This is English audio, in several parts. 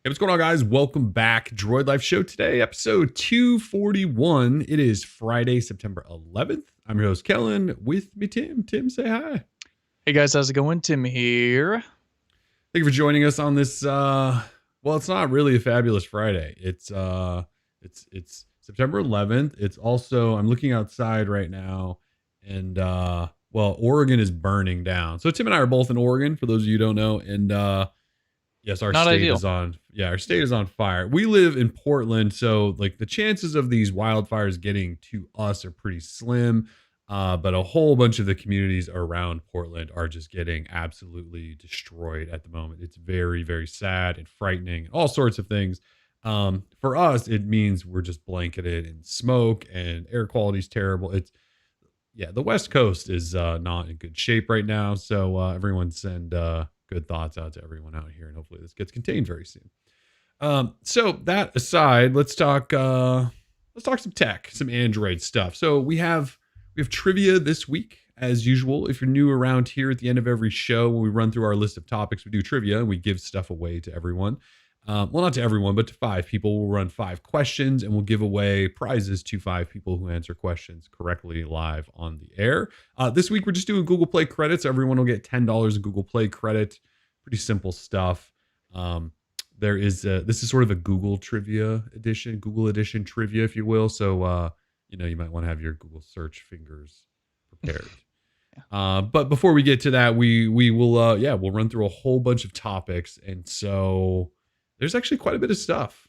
Hey, what's going on, guys? Welcome back. Droid Life Show today, episode 241. It is Friday, September 11th. I'm your host, Kellen. With me, Tim. Tim, say hi. Hey guys, how's it going? Tim here. Thank you for joining us on this. Well, it's not really a fabulous Friday. It's September 11th. It's also, I'm looking outside right now, and well, Oregon is burning down. So Tim and I are both in Oregon, for those of you who don't know, and yes, our Not state ideal. is on. Yeah, our state is on fire. We live in Portland, so like the chances of these wildfires getting to us are pretty slim. But a whole bunch of the communities around Portland are just getting absolutely destroyed at the moment. It's very, very sad and frightening, all sorts of things. For us, it means we're just blanketed in smoke and air quality is terrible. Yeah, the West Coast is not in good shape right now. So everyone send good thoughts out to everyone out here, and hopefully this gets contained very soon. So that aside, let's talk some tech, some Android stuff. So we have trivia this week, as usual. If you're new around here, at the end of every show, when we run through our list of topics, we do trivia and we give stuff away to everyone. Well, not to everyone, but to 5 people. We'll run 5 questions and we'll give away prizes to 5 people who answer questions correctly live on the air. This week, we're just doing Google Play credits. Everyone will get $10 in Google Play credit. Pretty simple stuff. This is sort of a Google trivia edition, Google edition trivia, if you will. So, you might want to have your Google search fingers prepared. But before we get to that, we'll run through a whole bunch of topics. And so there's actually quite a bit of stuff.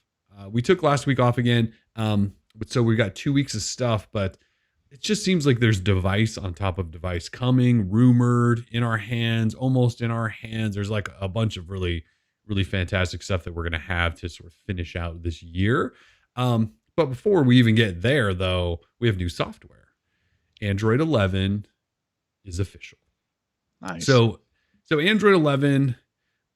We took last week off again. But so we got 2 weeks of stuff, but it just seems like there's device on top of device coming, rumored, in our hands, almost in our hands. There's like a bunch of really, really fantastic stuff that we're going to have to sort of finish out this year. But before we even get there, though, we have new software. Android 11 is official. Nice. So Android 11,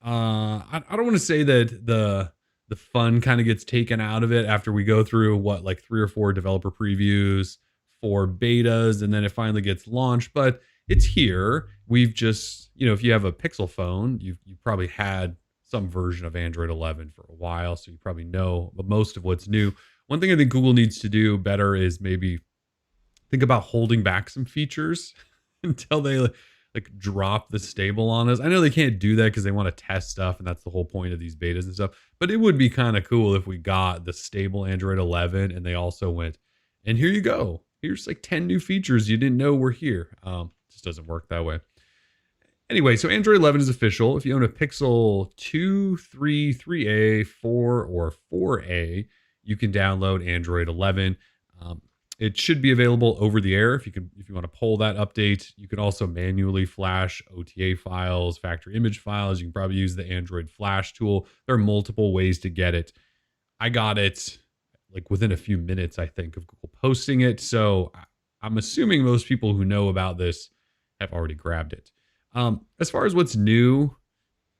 I don't want to say that the fun kind of gets taken out of it after we go through like 3 or 4 developer previews, 4 betas, and then it finally gets launched. But it's here. We've just, if you have a Pixel phone, you probably had some version of Android 11 for a while, so you probably know most of what's new. One thing I think Google needs to do better is maybe think about holding back some features until they like drop the stable on us. I know they can't do that because they want to test stuff, and that's the whole point of these betas and stuff. But it would be kind of cool if we got the stable Android 11 and they also went, and here you go. Here's like 10 new features you didn't know were here. Just doesn't work that way. Anyway, so Android 11 is official. If you own a Pixel 2, 3, 3A, 4, or 4A, you can download Android 11. It should be available over the air if you want to pull that update. You can also manually flash OTA files, factory image files. You can probably use the Android Flash tool. There are multiple ways to get it. I got it like within a few minutes, I think, of Google posting it. So I'm assuming most people who know about this have already grabbed it. As far as what's new,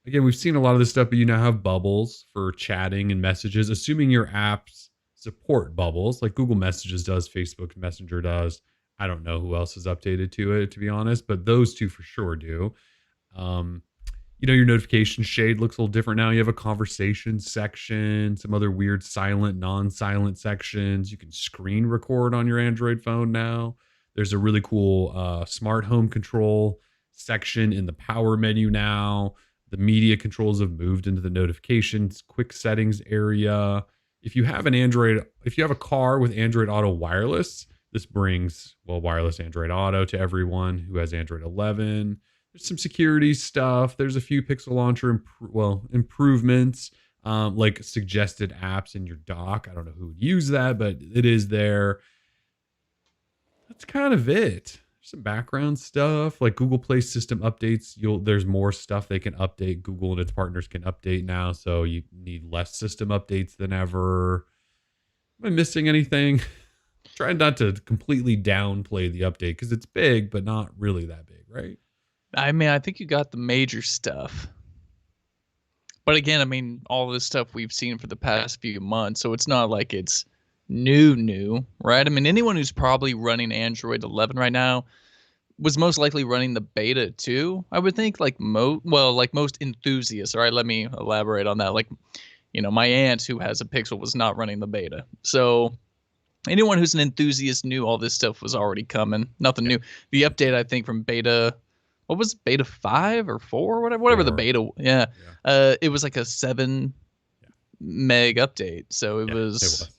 again, we've seen a lot of this stuff, but you now have bubbles for chatting and messages, assuming your apps support bubbles like Google Messages does, Facebook Messenger does. I don't know who else has updated to it, to be honest, but those two for sure do. Your notification shade looks a little different now. You have a conversation section, some other weird silent, non-silent sections. You can screen record on your Android phone now. There's a really cool smart home control section in the power menu now. The media controls have moved into the notifications, quick settings area. If you have a car with Android Auto Wireless, this brings, wireless Android Auto to everyone who has Android 11. There's some security stuff. There's a few Pixel Launcher improvements, like suggested apps in your dock. I don't know who would use that, but it is there. That's kind of it. Some background stuff like Google Play system updates. There's more stuff they can update. Google and its partners can update now, so you need less system updates than ever. Am I missing anything? Trying not to completely downplay the update because it's big, but not really that big, right? I mean, I think you got the major stuff. But again, I mean, all this stuff we've seen for the past few months, so it's not like it's new, right? I mean, anyone who's probably running Android 11 right now was most likely running the beta too, I would think, like most enthusiasts. All right, let me elaborate on that. Like, my aunt who has a Pixel was not running the beta. So anyone who's an enthusiast knew all this stuff was already coming. Nothing new. The update, I think, from beta, what was it, beta 5 or 4 or whatever the beta, yeah. It was like a 7 meg update. So it was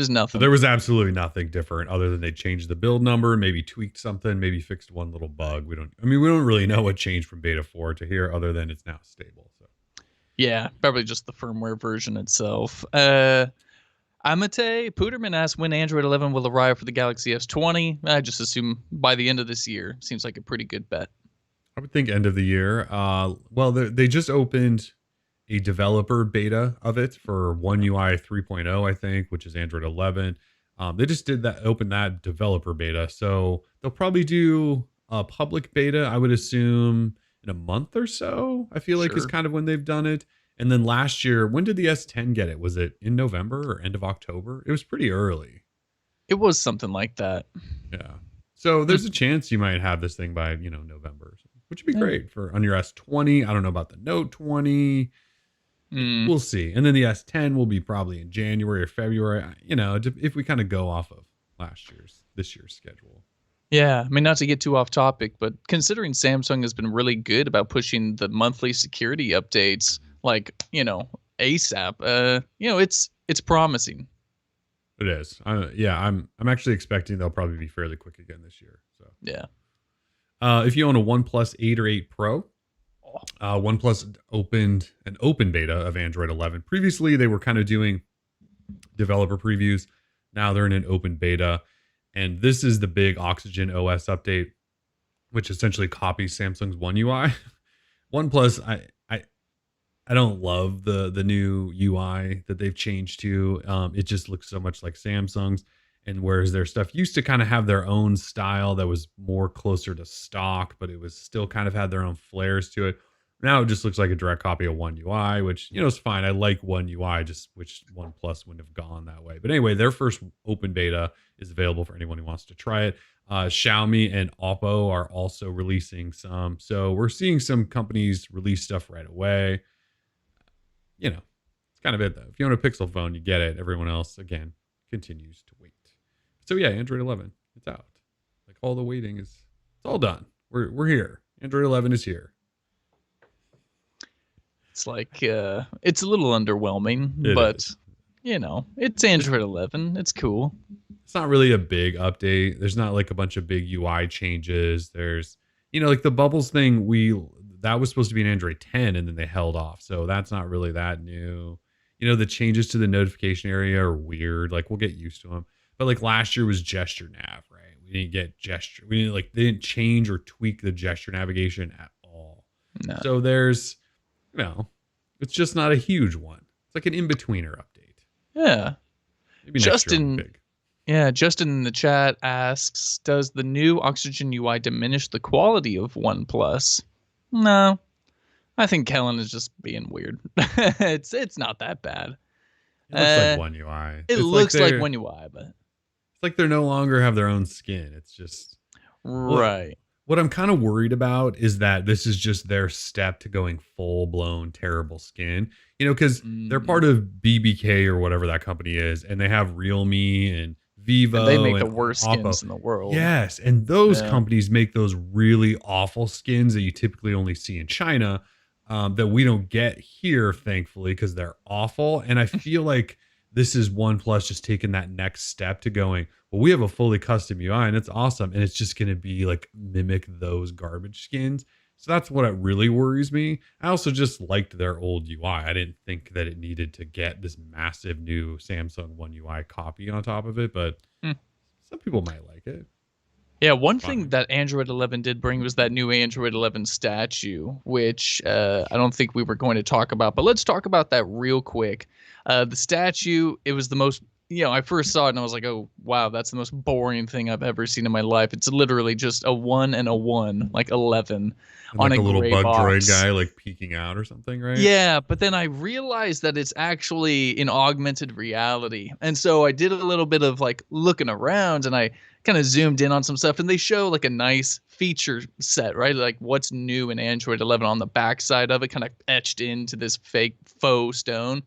nothing. So there was absolutely nothing different other than they changed the build number, maybe tweaked something, maybe fixed one little bug. We don't really know what changed from beta 4 to here other than it's now stable. So yeah, probably just the firmware version itself. Amate Puderman asks when Android 11 will arrive for the Galaxy S20. I just assume by the end of this year. Seems like a pretty good bet. I would think end of the year. Well, they just opened a developer beta of it for One UI 3.0, I think, which is Android 11. They just open that developer beta. So they'll probably do a public beta, I would assume, in a month or so. I feel like is kind of when they've done it. And then last year, when did the S10 get it? Was it in November or end of October? It was pretty early. It was something like that. Yeah. So there's a chance you might have this thing by, November, which would be great for on your S20. I don't know about the Note 20. We'll see. And then the S10 will be probably in January or February, if we kind of go off of this year's schedule. Yeah, I mean, not to get too off topic, but considering Samsung has been really good about pushing the monthly security updates, like, ASAP, it's promising. It is. I'm actually expecting they'll probably be fairly quick again this year. So yeah. If you own a OnePlus 8 or 8 Pro, OnePlus opened an open beta of Android 11. Previously, they were kind of doing developer previews. Now they're in an open beta. And this is the big Oxygen OS update, which essentially copies Samsung's One UI. OnePlus, I don't love the new UI that they've changed to. It just looks so much like Samsung's. And whereas their stuff used to kind of have their own style that was more closer to stock, but it was still kind of had their own flares to it. Now it just looks like a direct copy of One UI, which, is fine. I like One UI, just which OnePlus wouldn't have gone that way. But anyway, their first open beta is available for anyone who wants to try it. Xiaomi and Oppo are also releasing some. So we're seeing some companies release stuff right away. It's kind of it, though. If you own a Pixel phone, you get it. Everyone else, again, continues to wait. So yeah, Android 11, it's out. Like all the waiting it's all done. We're here. Android 11 is here. It's like it's a little underwhelming, but it's Android 11. It's cool. It's not really a big update. There's not like a bunch of big UI changes. There's like the bubbles thing. That was supposed to be an Android 10, and then they held off. So that's not really that new. The changes to the notification area are weird. Like we'll get used to them. But like last year was gesture nav, right? We didn't get gesture. They didn't change or tweak the gesture navigation at all. No. So there's, it's just not a huge one. It's like an in-betweener update. Yeah. Maybe Justin in the chat asks, does the new Oxygen UI diminish the quality of OnePlus? No. I think Kellen is just being weird. It's not that bad. It looks like One UI. It looks like One UI, but it's like they no longer have their own skin. It's just right. What I'm kind of worried about is that this is just their step to going full blown terrible skin. Because they're part of BBK or whatever that company is, and they have Realme and Vivo. And they make the worst skins in the world. Yes, and those companies make those really awful skins that you typically only see in China. That we don't get here, thankfully, because they're awful. And I feel like this is OnePlus just taking that next step to going, well, we have a fully custom UI and it's awesome. And it's just going to be like mimic those garbage skins. So that's what really worries me. I also just liked their old UI. I didn't think that it needed to get this massive new Samsung One UI copy on top of it, but some people might like it. Yeah, one thing that Android 11 did bring was that new Android 11 statue, which I don't think we were going to talk about, but let's talk about that real quick. The statue, it was the most I first saw it and I was like, oh wow, that's the most boring thing I've ever seen in my life. It's literally just a 1 and a 1, like 11 And on like a a little gray bug droid box. guy like peeking out or something, right? Yeah, but then I realized that it's actually in augmented reality. And so I did a little bit of like looking around and I kind of zoomed in on some stuff and they show like a nice feature set, right? Like what's new in Android 11 on the backside of it, kind of etched into this fake faux stone.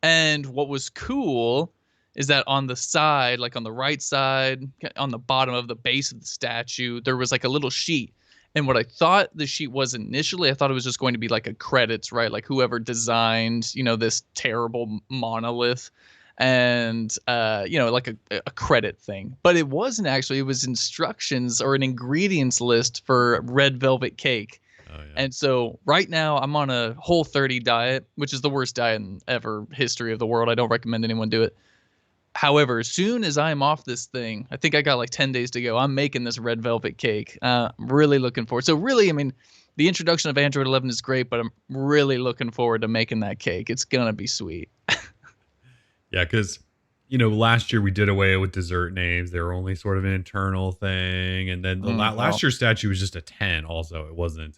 And what was cool is that on the side, like on the right side, on the bottom of the base of the statue, there was like a little sheet. And what I thought the sheet was initially, I thought it was just going to be like a credits, right? Like whoever designed, this terrible monolith and like a credit thing. But it wasn't actually, it was instructions or an ingredients list for red velvet cake. Oh yeah. And so right now I'm on a Whole30 diet, which is the worst diet in ever history of the world. I don't recommend anyone do it. However, as soon as I'm off this thing, I think I got like 10 days to go. I'm making this red velvet cake. I'm really looking forward. So really, I mean, the introduction of Android 11 is great, but I'm really looking forward to making that cake. It's gonna be sweet. Yeah, because last year we did away with dessert names. They were only sort of an internal thing, and then the last Well, year's statue was just a 10. Also, it wasn't.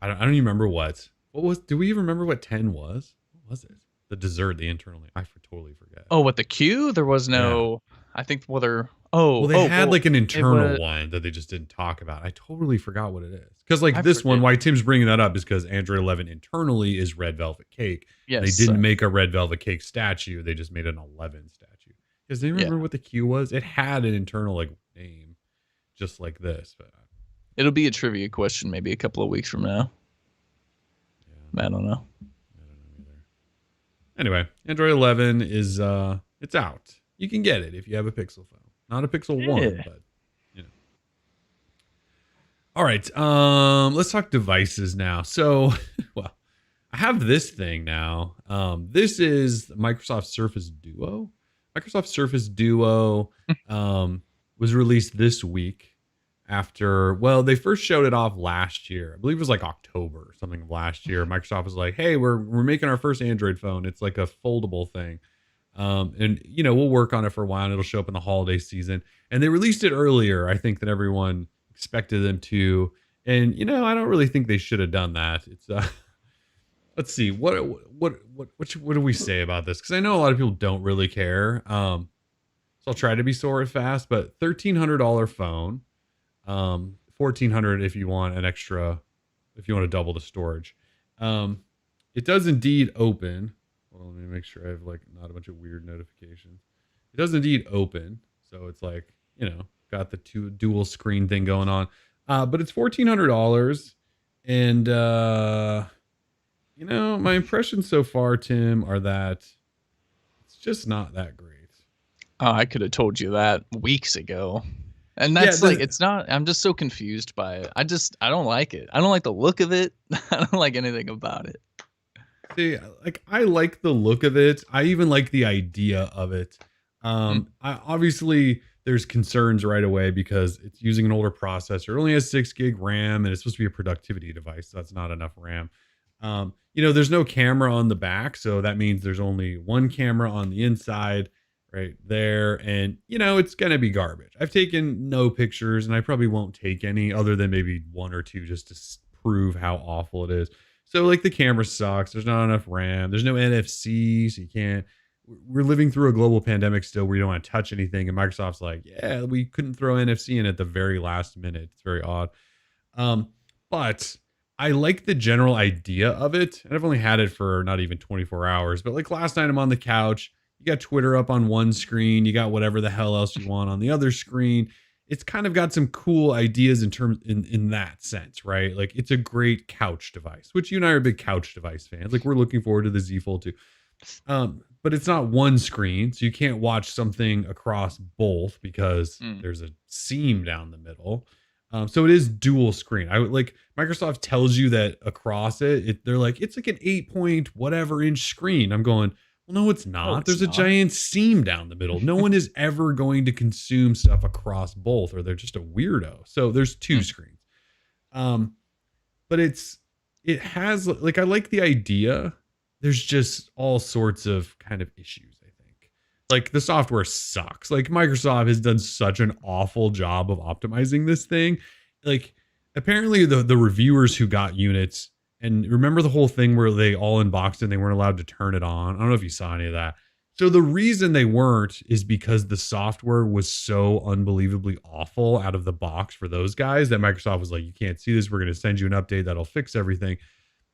I don't even remember what was. Do we even remember what 10 was? What was it? The dessert, the internal name. Totally forget. oh, with the Q, there was Yeah. no. I think whether. Well, Oh, they oh, had well, like an it internal was. one that they just didn't talk about. I totally forgot what it is. Because like I this one, forget. why Tim's bringing that up is because Android 11 internally is red velvet cake, and they Yes. didn't make a red velvet cake statue. They just made an 11 statue. Because they Yeah. remember what the Q was. It had an internal like name, just like this. But It'll be a trivia question maybe a couple of weeks from now. yeah, I don't know. I don't know either. Anyway, Android 11 is it's out. You can get it if you have a Pixel phone, not a Pixel One, Yeah. but you know. All right, let's talk devices now. So, well, I have this thing now. This is Microsoft Surface Duo. Microsoft Surface Duo was released this week after, well, they first showed it off last year. I believe it was like October or something of last year. Microsoft was like, "Hey, we're making our first Android phone. It's like a foldable thing." And we'll work on it for a while and it'll show up in the holiday season. And they released it earlier, I think, than everyone expected them to. And I don't really think they should have done that. It's let's see what do we say about this, because I know a lot of people don't really care. So I'll try to be sort of fast, but $1,300 phone, 1,400 if you want an extra, if you want to double the storage. It does indeed open. Hold on, let me make sure I have like not a bunch of weird notifications. It does indeed open, so it's like got the two dual screen thing going on. But it's $1,400, and my impressions so far, Tim, are that it's just not that great. Oh, I could have told you that weeks ago. And Yeah, that's like, it's not, I'm just so confused by it. I don't like it. I don't like the look of it. I don't like anything about it. see, like I like the look of it. I even like the idea of it. Mm. I obviously there's concerns right away because it's using an older processor. It only has 6 gig RAM and it's supposed to be a productivity device. So that's not enough RAM. There's no camera on the back, so that means there's only one camera on the inside right there. And it's gonna be garbage. I've taken no pictures and I probably won't take any other than maybe one or two just to prove how awful it is. So like the camera sucks. There's not enough RAM. There's no NFC, so you can't. We're living through a global pandemic still where you don't want to touch anything. And Microsoft's like, yeah, we couldn't throw NFC in at the very last minute. It's very odd. But I like the general idea of it. And I've only had it for not even 24 hours. But like last night, I'm on the couch. You got Twitter up on one screen. You got whatever the hell else you want on the other screen. It's kind of got some cool ideas in that sense, right? Like it's a great couch device, which you and I are big couch device fans. Like we're looking forward to the Z Fold 2. But it's not one screen, so you can't watch something across both because Mm. there's a seam down the middle. So it is dual screen. I would like Microsoft tells you that across they're like it's like an 8 point whatever inch screen. I'm going, well, no, it's No, not. it's There's a not. giant seam down the middle. No one is ever going to consume stuff across both, or they're just a weirdo. So there's two Mm. screens. But it has like I like the idea. There's just all sorts of kind of issues, I think. Like the software sucks. Like Microsoft has done such an awful job of optimizing this thing. Like apparently the reviewers who got units, and remember the whole thing where they all unboxed and they weren't allowed to turn it on. I don't know if you saw any of that. So the reason they weren't is because the software was so unbelievably awful out of the box for those guys that Microsoft was like, you can't see this. We're going to send you an update that'll fix everything.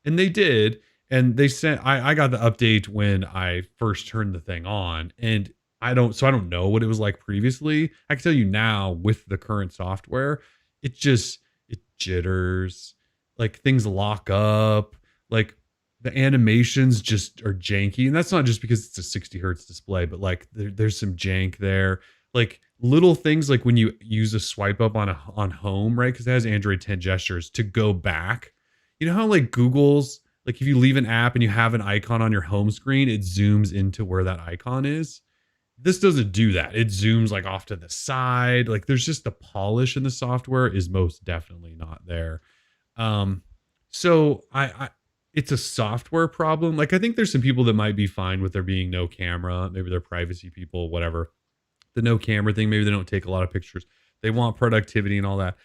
And they did. And they sent, I got the update when I first turned the thing on. And I don't know what it was like previously. I can tell you now with the current software, it just, it jitters, like things lock up, like the animations just are janky. And that's not just because it's a 60 hertz display, but like there's some jank there. Like little things like when you use a swipe up on home, right? Because it has Android 10 gestures to go back. You know how like Google's, like if you leave an app and you have an icon on your home screen, it zooms into where that icon is. This doesn't do that. It zooms like off to the side. Like there's just the polish in the software is most definitely not there. So I it's a software problem. Like I think there's some people that might be fine with there being no camera. Maybe they're privacy people, whatever. The no camera thing, maybe they don't take a lot of pictures. They want productivity and all that.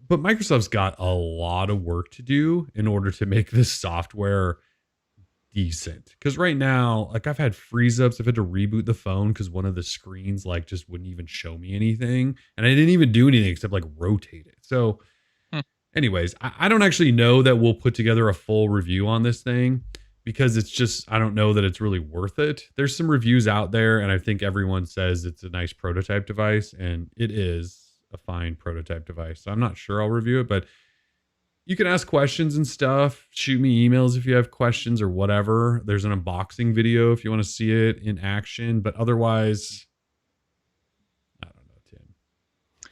But Microsoft's got a lot of work to do in order to make this software decent. Because right now, like I've had freeze ups. I've had to reboot the phone because one of the screens like just wouldn't even show me anything. And I didn't even do anything except like rotate it. So anyways, I don't actually know that we'll put together a full review on this thing because it's just, I don't know that it's really worth it. There's some reviews out there, and I think everyone says it's a nice prototype device, and it is a fine prototype device. So I'm not sure I'll review it, but you can ask questions and stuff. Shoot me emails if you have questions or whatever. There's an unboxing video if you want to see it in action, but otherwise, I don't know,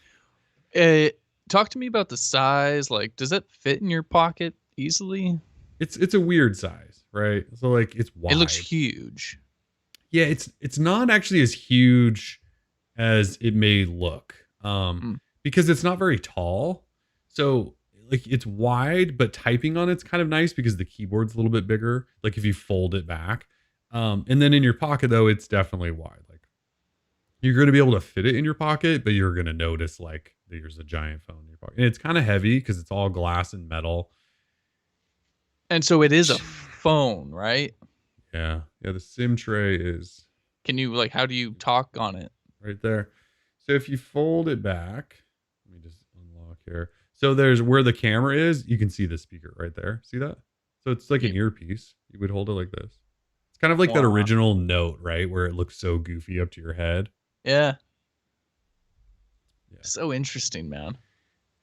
Tim. Talk to me about the size. Like, does it fit in your pocket easily? It's a weird size, right? So like it's wide. It looks huge. Yeah, it's not actually as huge as it may look. Because it's not very tall. So like it's wide, but typing on it's kind of nice because the keyboard's a little bit bigger. Like if you fold it back. And then in your pocket though, it's definitely wide. Like you're going to be able to fit it in your pocket, but you're going to notice like there's a giant phone in your pocket. And it's kind of heavy because it's all glass and metal. And so it is a phone, right? Yeah. Yeah. The SIM tray is. Can you like, how do you talk on it? Right there. So if you fold it back, let me just unlock here. So there's where the camera is. You can see the speaker right there. See that? So it's like an earpiece. You would hold it like this. It's kind of like that original Note, right? Where it looks so goofy up to your head. Yeah. So interesting, man.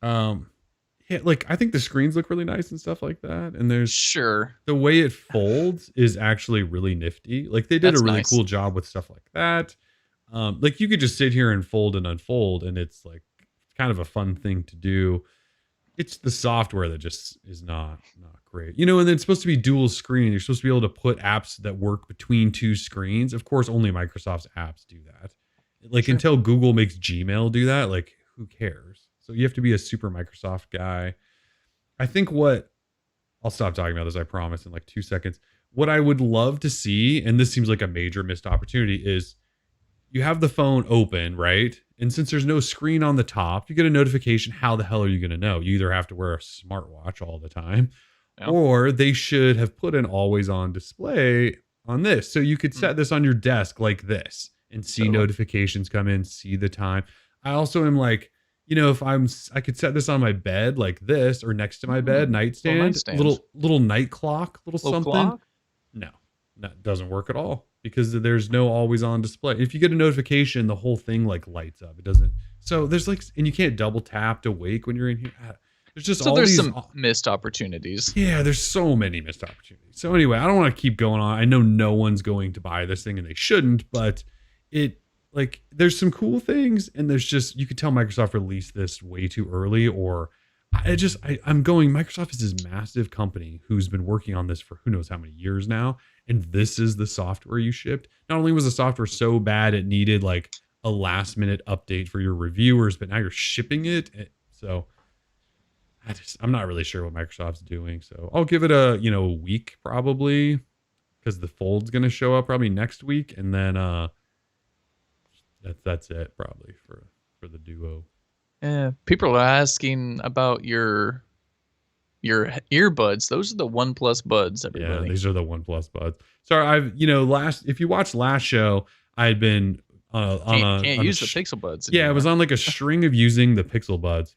Yeah, like I think the screens look really nice and stuff like that. And there's sure the way it folds is actually really nifty. Like they did a really cool job with stuff like that. Like you could just sit here and fold and unfold, and it's like kind of a fun thing to do. It's the software that just is not great, you know. And then it's supposed to be dual screen. You're supposed to be able to put apps that work between two screens. Of course, only Microsoft's apps do that. Like until Google makes Gmail do that, like who cares? So you have to be a super Microsoft guy. I think I'll stop talking about this, I promise, in like 2 seconds. What I would love to see, and this seems like a major missed opportunity, is you have the phone open, right? And since there's no screen on the top, you get a notification. How the hell are you going to know? You either have to wear a smartwatch all the time, or they should have put an always on display on this. So you could set this on your desk like this and see notifications come in, see the time. I also am like, you know, if I could set this on my bed like this, or next to my bed, nightstand, little night clock, little something. Clock? No, that doesn't work at all because there's no always on display. If you get a notification, the whole thing like lights up. It doesn't. So there's like, and you can't double tap to wake when you're in here. There's just some missed opportunities. Yeah, there's so many missed opportunities. So anyway, I don't want to keep going on. I know no one's going to buy this thing and they shouldn't, but like there's some cool things, and there's just, you could tell Microsoft released this way too early, or I'm going, Microsoft is this massive company who's been working on this for who knows how many years now, and this is the software you shipped. Not only was the software so bad it needed like a last minute update for your reviewers, but now you're shipping it. So I'm not really sure what Microsoft's doing. So I'll give it a week probably, because the Fold's going to show up probably next week, and then That's it probably for the Duo. Yeah, people are asking about your earbuds. Those are the OnePlus buds, Yeah, everybody. these are the OnePlus buds. Sorry, I've last if you watched last show, I had been Can't use the Pixel buds yeah, I was anymore. on like a string of using the Pixel buds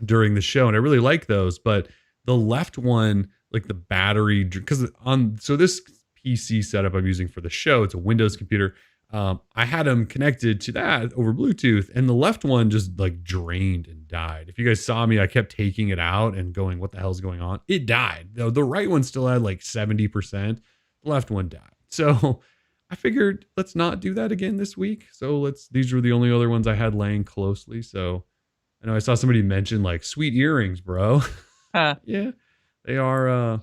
during the show, and I really like those. But the left one, like the battery, because on so this PC setup I'm using for the show, it's a Windows computer. I had them connected to that over Bluetooth, and the left one just like drained and died. If you guys saw me, I kept taking it out and going, "What the hell's going on?" It died. The right one still had like 70%. The left one died. So I figured let's not do that again this week. So these were the only other ones I had laying closely. So I know I saw somebody mention like sweet earrings, bro. Huh. Yeah, they are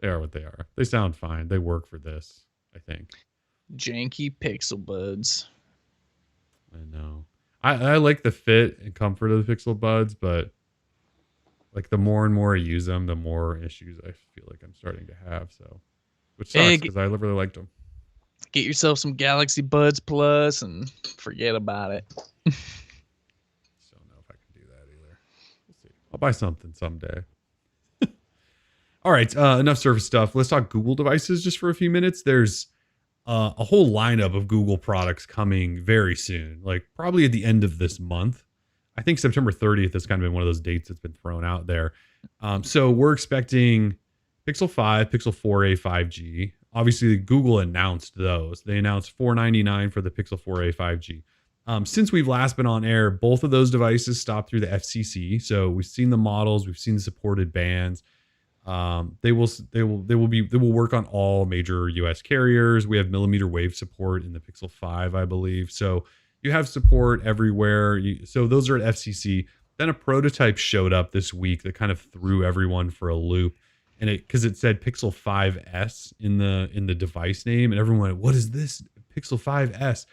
what they are. They sound fine. They work for this, I think. Janky Pixel buds. I know. I like the fit and comfort of the Pixel Buds, but like the more and more I use them, the more issues I feel like I'm starting to have. So, which Hey, sucks because I really liked them. get yourself some Galaxy Buds Plus and forget about it. Just don't know if I can do that either. We'll see. I'll buy something someday. All right, enough Surface stuff. Let's talk Google devices just for a few minutes. There's a whole lineup of Google products coming very soon, like probably at the end of this month. I think September 30th has kind of been one of those dates that's been thrown out there. So we're expecting Pixel 5, Pixel 4a 5G. Obviously, Google announced those. They announced $499 for the Pixel 4a 5G. Since we've last been on air, both of those devices stopped through the FCC. So we've seen the models, we've seen the supported bands. They will work on all major US carriers. We have millimeter wave support in the Pixel 5, I believe. So you have support everywhere. So those are at FCC. Then a prototype showed up this week that kind of threw everyone for a loop. And because it said Pixel 5S in the device name, and everyone went, "What is this Pixel 5S?"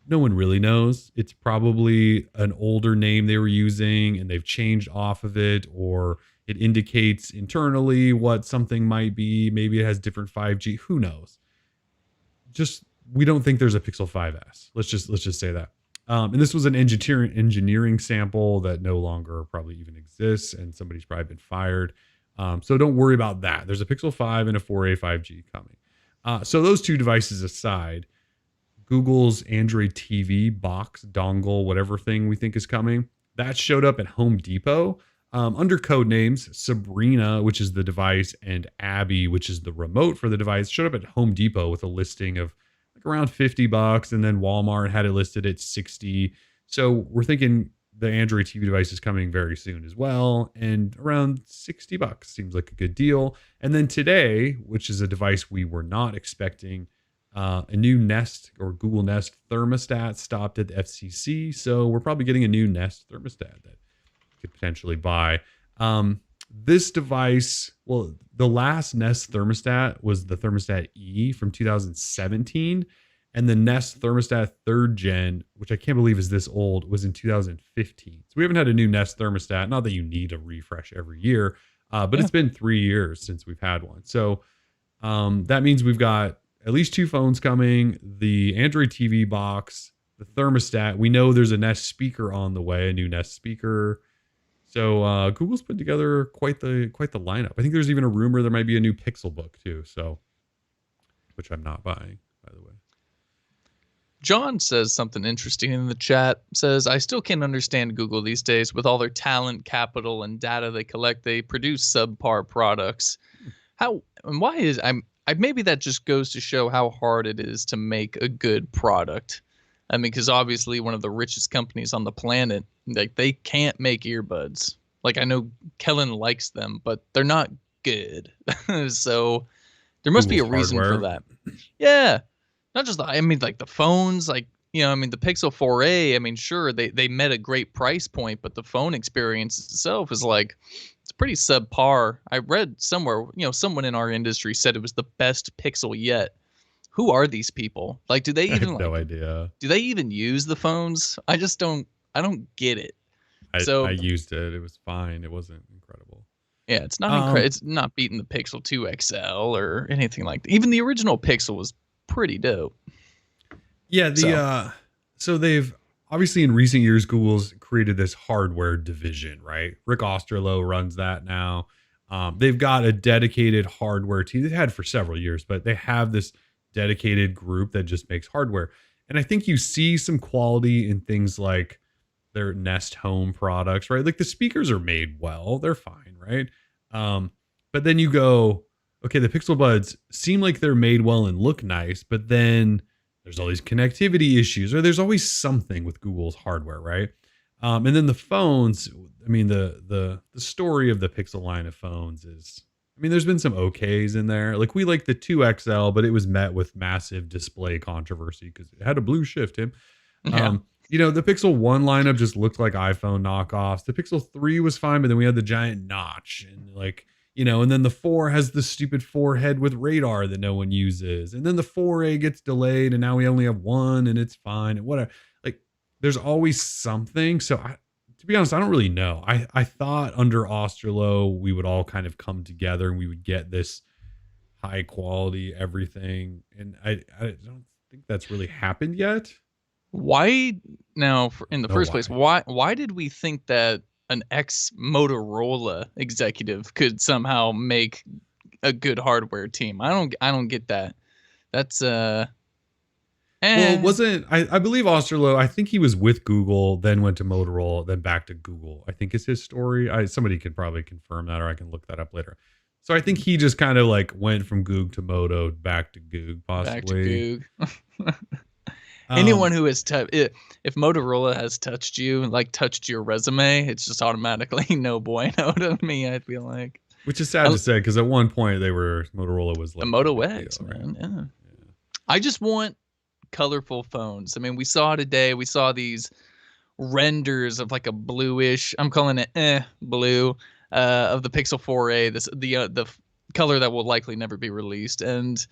No one really knows. It's probably an older name they were using and they've changed off of it, or it indicates internally what something might be. Maybe it has different 5G. Who knows? Just we don't think there's a Pixel 5S. Let's just say that. And this was an engineering sample that no longer probably even exists, and somebody's probably been fired. So don't worry about that. There's a Pixel 5 and a 4a 5G coming. So those two devices aside, Google's Android TV box, dongle, whatever thing we think is coming, that showed up at Home Depot under code names. Sabrina, which is the device, and Abby, which is the remote for the device, showed up at Home Depot with a listing of like around $50, and then Walmart had it listed at 60. So we're thinking the Android TV device is coming very soon as well, and around $60 seems like a good deal. And then today, which is a device we were not expecting, a new Nest or Google Nest thermostat stopped at the FCC. So we're probably getting a new Nest thermostat that you could potentially buy. This device, well, the last Nest thermostat was the thermostat E from 2017. And the Nest thermostat third gen, which I can't believe is this old, was in 2015. So we haven't had a new Nest thermostat. Not that you need a refresh every year, but It's been 3 years since we've had one. So that means we've got at least two phones coming, the Android TV box, the thermostat. We know there's a Nest speaker on the way, a new Nest speaker. So Google's put together quite the lineup. I think there's even a rumor there might be a new Pixel book too. So, which I'm not buying, by the way. John says something interesting in the chat. Says, I still can't understand Google these days with all their talent, capital, and data they collect. They produce subpar products. How and why is maybe that just goes to show how hard it is to make a good product. I mean, because obviously one of the richest companies on the planet, like they can't make earbuds. Like I know Kellen likes them, but they're not good. So there must be a Google's reason for hardware. that. Yeah. Not just I mean, like the phones, like, I mean, the Pixel 4a, I mean, sure, they met a great price point, but the phone experience itself is like, it's pretty subpar. I read somewhere, someone in our industry said it was the best Pixel yet. Who are these people? Like, do they I even have no idea. do they even use the phones? I don't get it. I So used it. It was fine. It wasn't incredible. yeah, it's not Um, It's not beating the Pixel 2 XL or anything like that. Even the original Pixel was pretty dope. Yeah, So so they've obviously in recent years Google's created this hardware division, right? Rick Osterloh runs that now. They've got a dedicated hardware team. They've had for several years, but they have this dedicated group that just makes hardware. And I think you see some quality in things like their Nest Home products, right? Like the speakers are made well, they're fine, right? But then you go, okay, the Pixel Buds seem like they're made well and look nice, but then there's all these connectivity issues, or there's always something with Google's hardware, right? And then the phones, I mean, the story of the Pixel line of phones is, I mean, there's been some okays in there. Like we like the 2XL, but it was met with massive display controversy because it had a blue shift, Tim. yeah, The Pixel 1 lineup just looked like iPhone knockoffs. The Pixel 3 was fine, but then we had the giant notch and and then the 4 has the stupid forehead with radar that no one uses. And then the 4A gets delayed and now we only have one and it's fine and whatever. Like there's always something. So to be honest, I don't really know. I thought under Osterloh, we would all kind of come together and we would get this high quality everything. And I don't think that's really happened yet. why now? In the No, first place, why? why did we think that an ex Motorola executive could somehow make a good hardware team? I don't get that. That's Well, it eh. wasn't I believe Osterloh, I think he was with Google, then went to Motorola, then back to Google. I think is his story. Somebody could probably confirm that, or I can look that up later. So I think he just kind of like went from Goog to Moto back to Goog, Back to possibly. Goog. Anyone Um, who has if Motorola has touched you, like touched your resume, it's just automatically no bueno to me. I feel like which is sad I, to say because at one point Motorola was the like the Moto big deal, X, right? man. Yeah. Yeah. I just want colorful phones. I mean, we saw today. We saw these renders of like a bluish. I'm calling it blue of the Pixel 4a. The color that will likely never be released, and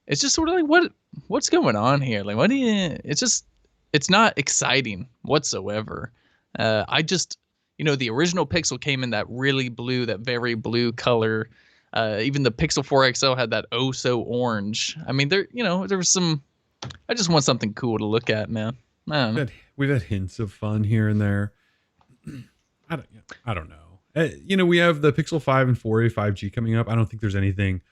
it's just sort of like what's going on here? Like what do you? It's not exciting whatsoever. I just the original Pixel came in that really blue, that very blue color. Even the Pixel 4 XL had that oh so orange. I mean, there was some. I just want something cool to look at, man. I don't know. We've had hints of fun here and there. I don't I don't know. We have the Pixel 5 and 4a 5G coming up. I don't think there's anything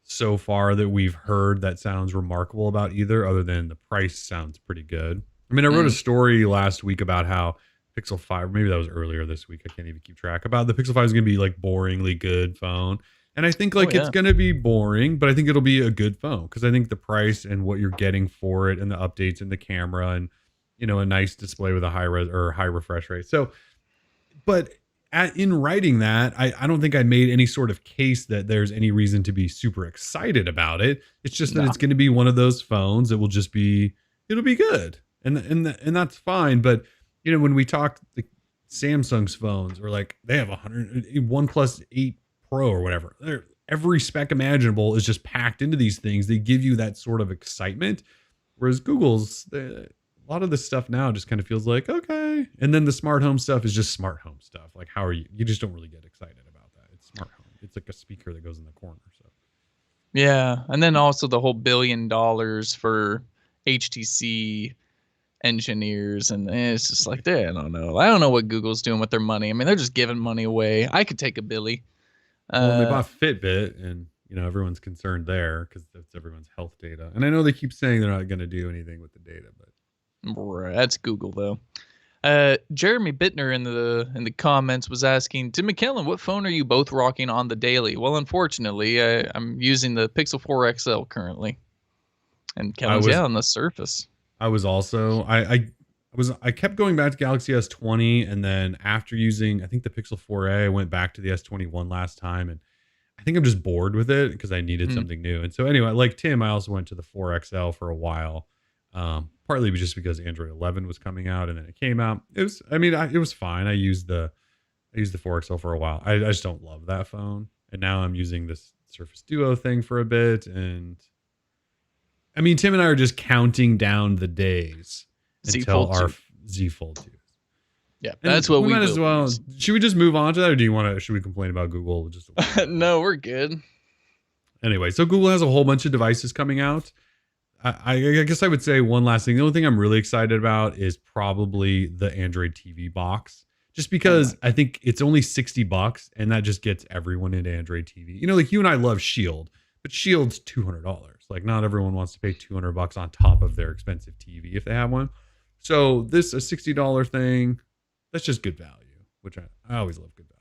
so far that we've heard that sounds remarkable about either, other than the price sounds pretty good. I mean, I wrote a story last week about how Pixel 5, maybe that was earlier this week, I can't even keep track, about the Pixel 5 is going to be like boringly good phone. And I think like it's Yeah. going to be boring, but I think it'll be a good phone because I think the price and what you're getting for it and the updates and the camera and a nice display with a high refresh rate. So, but in writing that, I don't think I made any sort of case that there's any reason to be super excited about it. It's just that No. it's going to be one of those phones that will just be, it'll be good. And that's fine. But, when we talk the Samsung's phones or like they have OnePlus 8 Pro or whatever, every spec imaginable is just packed into these things. They give you that sort of excitement. Whereas a lot of this stuff now just kind of feels like, okay. And then the smart home stuff is just smart home stuff. Like, how are you? You just don't really get excited about that. It's smart home. It's like a speaker that goes in the corner. So, Yeah, and then also the whole $1 billion for HTC engineers, and it's just like I don't know. I don't know what Google's doing with their money. I mean, they're just giving money away. I could take a Billy. well, and they bought Fitbit, and everyone's concerned there because that's everyone's health data. And I know they keep saying they're not going to do anything with the data, but That's Google though. Jeremy Bittner in the comments was asking, Tim McKellen, what phone are you both rocking on the daily? Well, unfortunately, I'm using the Pixel 4 XL currently, and Kellen's on the Surface. I was also I kept going back to Galaxy S20, and then after using I think the Pixel 4a, I went back to the S21 last time, and I think I'm just bored with it because I needed something new. And so anyway, like Tim, I also went to the 4XL for a while, partly just because Android 11 was coming out, and then it came out. It was fine. I used the 4XL for a while. I just don't love that phone, and now I'm using this Surface Duo thing for a bit, and I mean, Tim and I are just counting down the days Z until Fold our 2. Z Fold 2. Yeah, And that's what we might will as well. use. Should we just move on to that, or should we complain about Google just a little bit? No, we're good. Anyway, so Google has a whole bunch of devices coming out. I guess I would say one last thing. The only thing I'm really excited about is probably the Android TV box. Just Oh because my. I think it's only $60 and that just gets everyone into Android TV. You know, like you and I love Shield, but Shield's $200. Like not everyone wants to pay $200 on top of their expensive TV if they have one. So this a $60 thing, that's just good value, which I always love good value.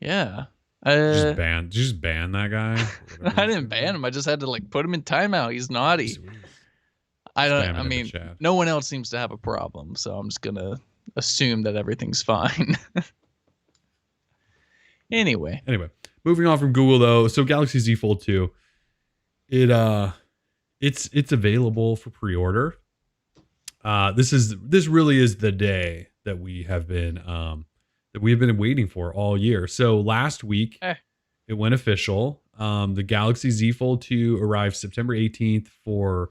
Yeah. Just ban that guy. For whatever I he's didn't ban doing. him. I just had to like put him in timeout. He's naughty. He's I don't. I spamming in the mean, chat. no one else seems to have a problem, so I'm just gonna assume that everything's fine. Anyway, Moving on from Google though. So Galaxy Z Fold 2, it's available for pre-order. This really is the day that we have been waiting for all year. So last week it went official. The Galaxy Z Fold 2 arrived September 18th for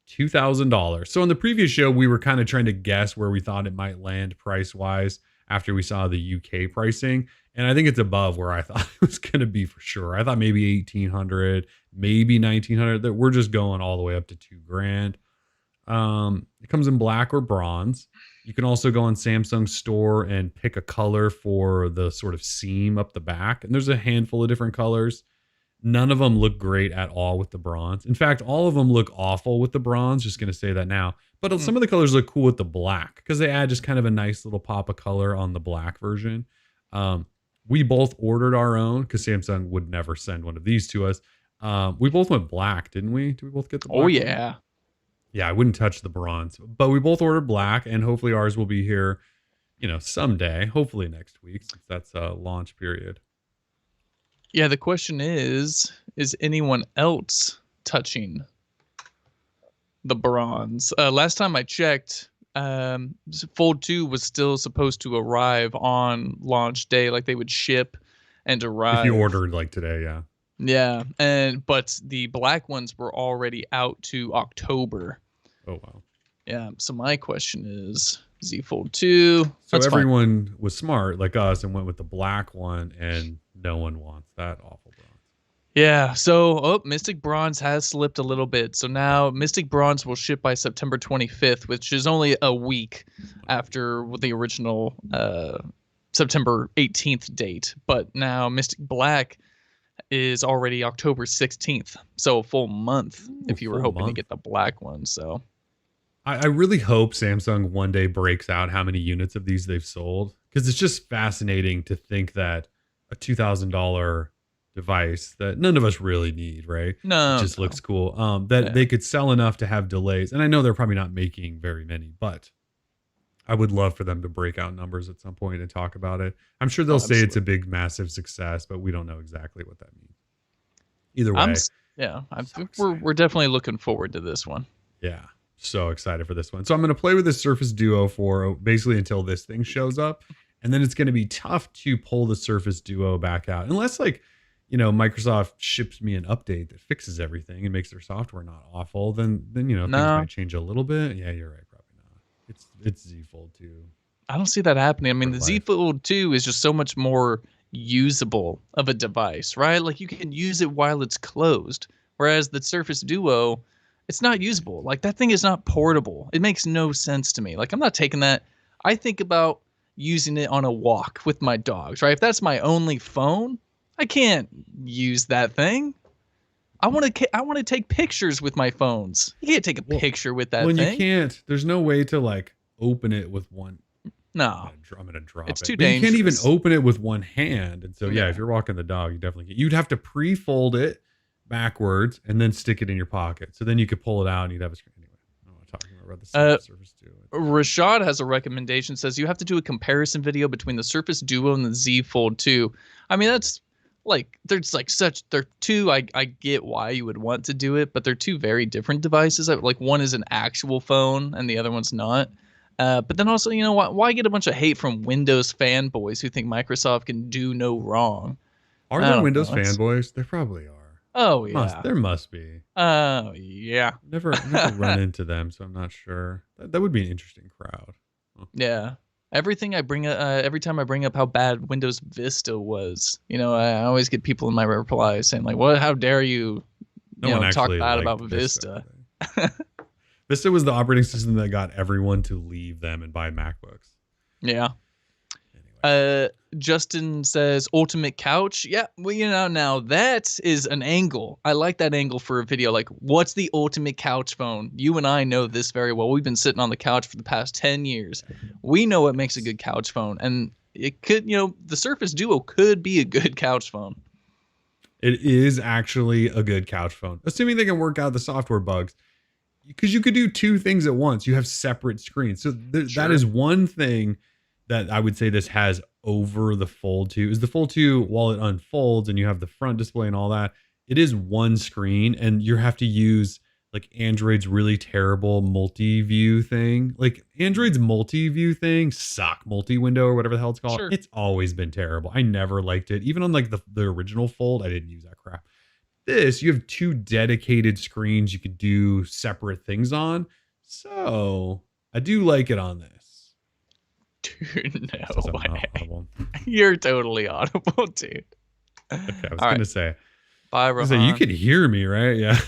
$2,000. So in the previous show, we were kind of trying to guess where we thought it might land price wise after we saw the UK pricing. And I think it's above where I thought it was going to be for sure. I thought maybe 1,800, maybe 1,900. That we're just going all the way up to $2,000. It comes in black or bronze. You can also go on Samsung store and pick a color for the sort of seam up the back. And there's a handful of different colors. None of them look great at all with the bronze. In fact, all of them look awful with the bronze. Just going to say that now. But some of the colors look cool with the black because they add just kind of a nice little pop of color on the black version. We both ordered our own because Samsung would never send one of these to us. We both went black, didn't we? Did we both get the black? oh yeah. One? Yeah, I wouldn't touch the bronze, but we both ordered black, and hopefully ours will be here, someday. Hopefully next week, since that's a launch period. Yeah, the question is anyone else touching the bronze? Last time I checked, Fold 2 was still supposed to arrive on launch day, like they would ship and arrive. If you ordered like today, yeah. Yeah, but the black ones were already out to October. Oh wow. Yeah, so my question is Z Fold 2. So everyone was smart like us and went with the black one, and no one wants that awful bronze. Yeah, so Mystic Bronze has slipped a little bit. So now Mystic Bronze will ship by September 25th, which is only a week after the original September 18th date. But now Mystic Black is already October 16th. So a full month if you were hoping to get the black one. So I really hope Samsung one day breaks out how many units of these they've sold, because it's just fascinating to think that a $2,000 device that none of us really need, right? No, it just looks cool. They could sell enough to have delays, and I know they're probably not making very many, but I would love for them to break out numbers at some point and talk about it. I'm sure they'll say it's a big, massive success, but we don't know exactly what that means. Either way, we're definitely looking forward to this one. Yeah. So excited for this one. So I'm going to play with this Surface Duo for basically until this thing shows up. And then it's going to be tough to pull the Surface Duo back out. Unless Microsoft ships me an update that fixes everything and makes their software not awful. Then things might change a little bit. Yeah, you're right. Probably not. It's Z Fold 2. I don't see that happening. I mean, the Z Fold 2 is just so much more usable of a device, right? Like you can use it while it's closed. Whereas the Surface Duo, it's not usable. Like that thing is not portable. It makes no sense to me. Like I'm not taking that. I think about using it on a walk with my dogs, right? If that's my only phone, I can't use that thing. I want to take pictures with my phones. You can't take a picture with that thing. You can't. There's no way to like open it with one. No. I'm gonna drop it's it. Too but dangerous. You can't even open it with one hand. And so if you're walking the dog, you definitely can't. You'd have to pre-fold it backwards and then stick it in your pocket. So then you could pull it out and you'd have a screen. Anyway, I don't want to talk about the Surface Duo. Rashad has a recommendation, says you have to do a comparison video between the Surface Duo and the Z Fold 2. I mean, that's like, they're two, I get why you would want to do it, but they're two very different devices. Like one is an actual phone and the other one's not. But then also, why get a bunch of hate from Windows fanboys who think Microsoft can do no wrong? Are there Windows fanboys? There probably are. Oh yeah, there must be. Oh yeah. Never run into them, so I'm not sure. That would be an interesting crowd. Huh. Yeah. Every time I bring up how bad Windows Vista was, I always get people in my replies saying like, "What? How dare you No one talk actually bad liked about Vista. Vista. Vista was the operating system that got everyone to leave them and buy MacBooks. Yeah. Anyway. Justin says ultimate couch. Yeah, well, now that is an angle. I like that angle for a video. Like, what's the ultimate couch phone? You and I know this very well. We've been sitting on the couch for the past 10 years. We know what makes a good couch phone, and it could, the Surface Duo could be a good couch phone. It is actually a good couch phone, assuming they can work out the software bugs. Because you could do two things at once. You have separate screens. So that is one thing that I would say this has over the Fold 2 is the Fold 2, while it unfolds and you have the front display and all that, it is one screen, and you have to use like Android's really terrible multi-view thing. Like Android's multi-view thing, multi-window or whatever the hell it's called. Sure. It's always been terrible. I never liked it. Even on like the original Fold, I didn't use that crap. This, you have two dedicated screens you could do separate things on. So I do like it on this. Dude, no way. Audible. You're totally audible, dude. Okay, I was going to say. Bye, Rohan. You could hear me, right? Yeah.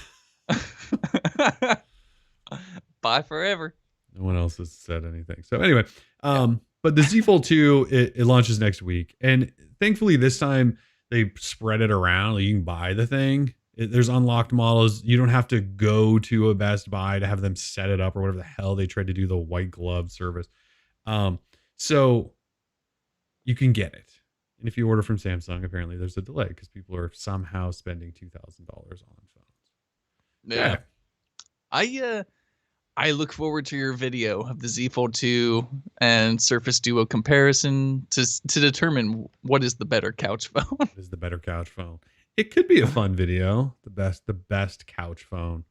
Bye forever. No one else has said anything. So anyway, but the Z Fold 2, it launches next week. And thankfully this time they spread it around. Like you can buy the thing. There's unlocked models. You don't have to go to a Best Buy to have them set it up or whatever the hell they tried to do, the white glove service. So you can get it. And if you order from Samsung, apparently there's a delay because people are somehow spending $2,000 on phones. Yeah. I look forward to your video of the Z Fold 2 and Surface Duo comparison to determine what is the better couch phone. What is the better couch phone? It could be a fun video. The best couch phone.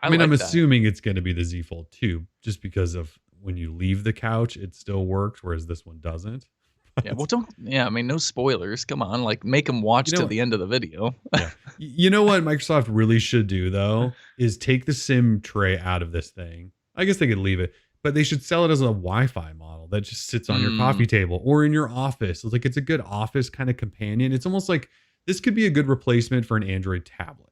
I mean, I'm assuming it's going to be the Z Fold 2 just because of when you leave the couch, it still works, whereas this one doesn't. Yeah, well, I mean, no spoilers. Come on, like make them watch to the end of the video. Yeah. You know what Microsoft really should do, though, is take the SIM tray out of this thing. I guess they could leave it, but they should sell it as a Wi-Fi model that just sits on your coffee table or in your office. It's like it's a good office kind of companion. It's almost like this could be a good replacement for an Android tablet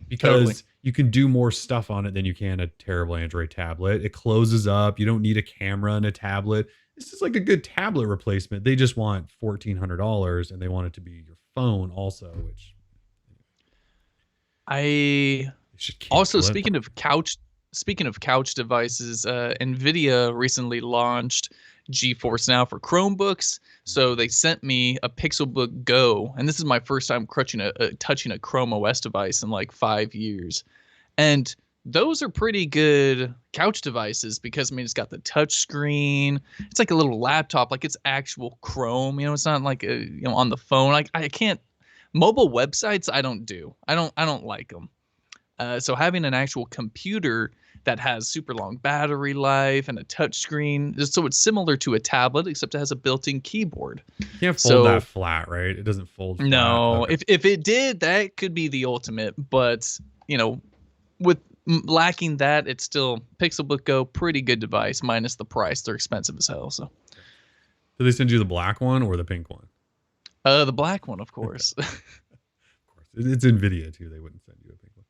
because you can do more stuff on it than you can a terrible Android tablet. It closes up. You don't need a camera in a tablet. This is like a good tablet replacement. They just want $1,400 and they want it to be your phone also, which also speaking of couch devices, Nvidia recently launched GeForce Now for Chromebooks. So they sent me a Pixelbook Go, and this is my first time touching a Chrome OS device in like 5 years. And those are pretty good couch devices because, I mean, it's got the touch screen. It's like a little laptop, like it's actual Chrome. It's not like on the phone. Like I can't mobile websites. I don't like them. So having an actual computer that has super long battery life and a touch screen, so it's similar to a tablet except it has a built-in keyboard. You can't fold that flat, right? It doesn't fold flat. No, okay. If it did, that could be the ultimate. But with lacking that, it's still Pixelbook Go, pretty good device minus the price. They're expensive as hell. So, did they send you the black one or the pink one? The black one, of course. Of course, it's Nvidia too. They wouldn't send you a pink one.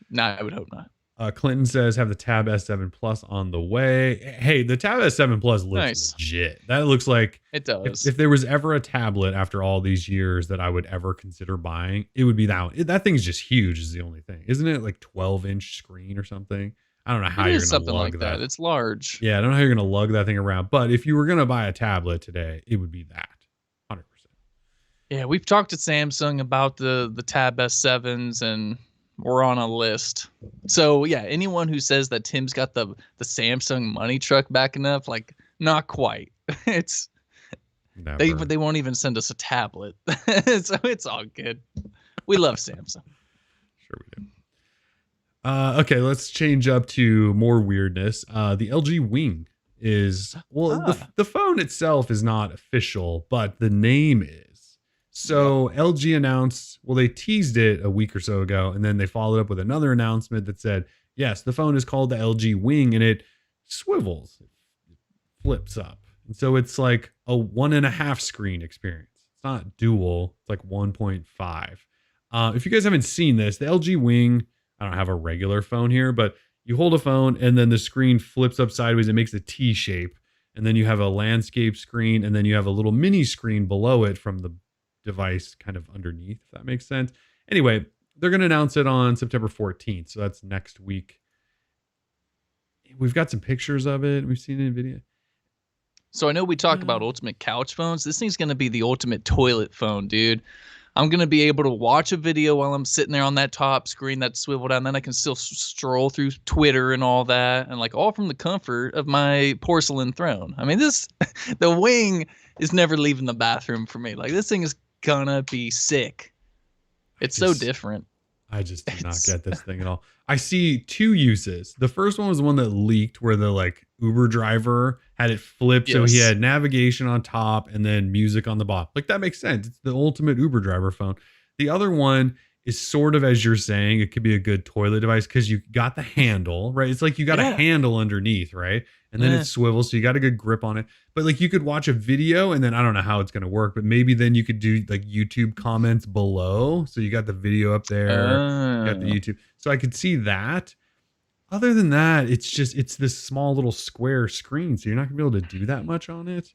No, I would hope not. Clinton says have the Tab S7 Plus on the way. Hey, the Tab S7 Plus looks legit. That looks like it does. If there was ever a tablet after all these years that I would ever consider buying, it would be that one. That thing's just huge is the only thing. Isn't it like 12-inch screen or something? I don't know how you're going to lug that. It's large. Yeah, I don't know how you're going to lug that thing around. But if you were going to buy a tablet today, it would be that. 100%. Yeah, we've talked to Samsung about the Tab S7s and we're on a list. So yeah, anyone who says that Tim's got the Samsung money truck backing up, like not quite. It's they won't even send us a tablet. So it's all good. We love Samsung. Sure we do. Okay, let's change up to more weirdness. The LG Wing is the phone itself is not official, but the name is. So LG announced, they teased it a week or so ago, and then they followed up with another announcement that said, yes, the phone is called the LG Wing, and it swivels, it flips up. And so it's like a 1.5 screen experience. It's not dual, it's like 1.5. If you guys haven't seen this, the LG Wing I don't have a regular phone here, but you hold a phone and then the screen flips up sideways. It makes a T shape. And then you have a landscape screen, and then you have a little mini screen below it from the device kind of underneath, if that makes sense. Anyway, they're going to announce it on September 14th. So that's next week. We've got some pictures of it. We've seen it in video. So I know we talk about ultimate couch phones. This thing's going to be the ultimate toilet phone, dude. I'm going to be able to watch a video while I'm sitting there on that top screen that's swiveled down. Then I can still stroll through Twitter and all that. And like all from the comfort of my porcelain throne. I mean, the wing is never leaving the bathroom for me. Like this thing is going to be sick. It's so different. I just do not get this thing at all. I see two uses. The first one was the one that leaked where the like Uber driver had it flipped. Yes. So he had navigation on top and then music on the bottom. Like that makes sense. It's the ultimate Uber driver phone. The other one is sort of, as you're saying, it could be a good toilet device because you got the handle, right? It's like you got a handle underneath, right? And then it swivels, so you got a good grip on it. But like you could watch a video and then I don't know how it's going to work, but maybe then you could do like YouTube comments below. So you got the video up there, you got the YouTube. So I could see that. Other than that, it's this small little square screen. So you're not gonna be able to do that much on it.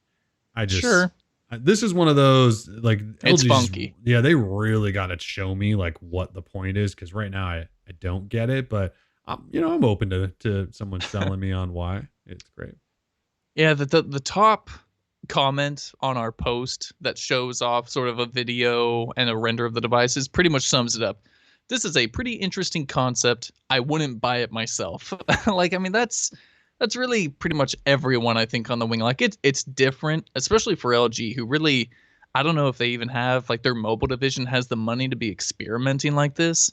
This is one of those like it's funky. Yeah, they really got to show me like what the point is. Cause right now I don't get it, but I'm open to someone selling me on why. It's great. Yeah, the top comment on our post that shows off sort of a video and a render of the devices pretty much sums it up. This is a pretty interesting concept. I wouldn't buy it myself. Like, I mean, that's really pretty much everyone I think on the wing. Like it's different, especially for LG, who really, I don't know if they even have like their mobile division has the money to be experimenting like this.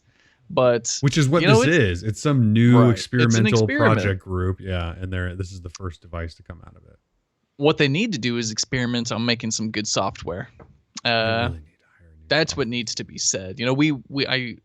But which is what this is. It's some new experimental project group. Yeah. And this is the first device to come out of it. What they need to do is experiment on making some good software. That's what needs to be said. You know, I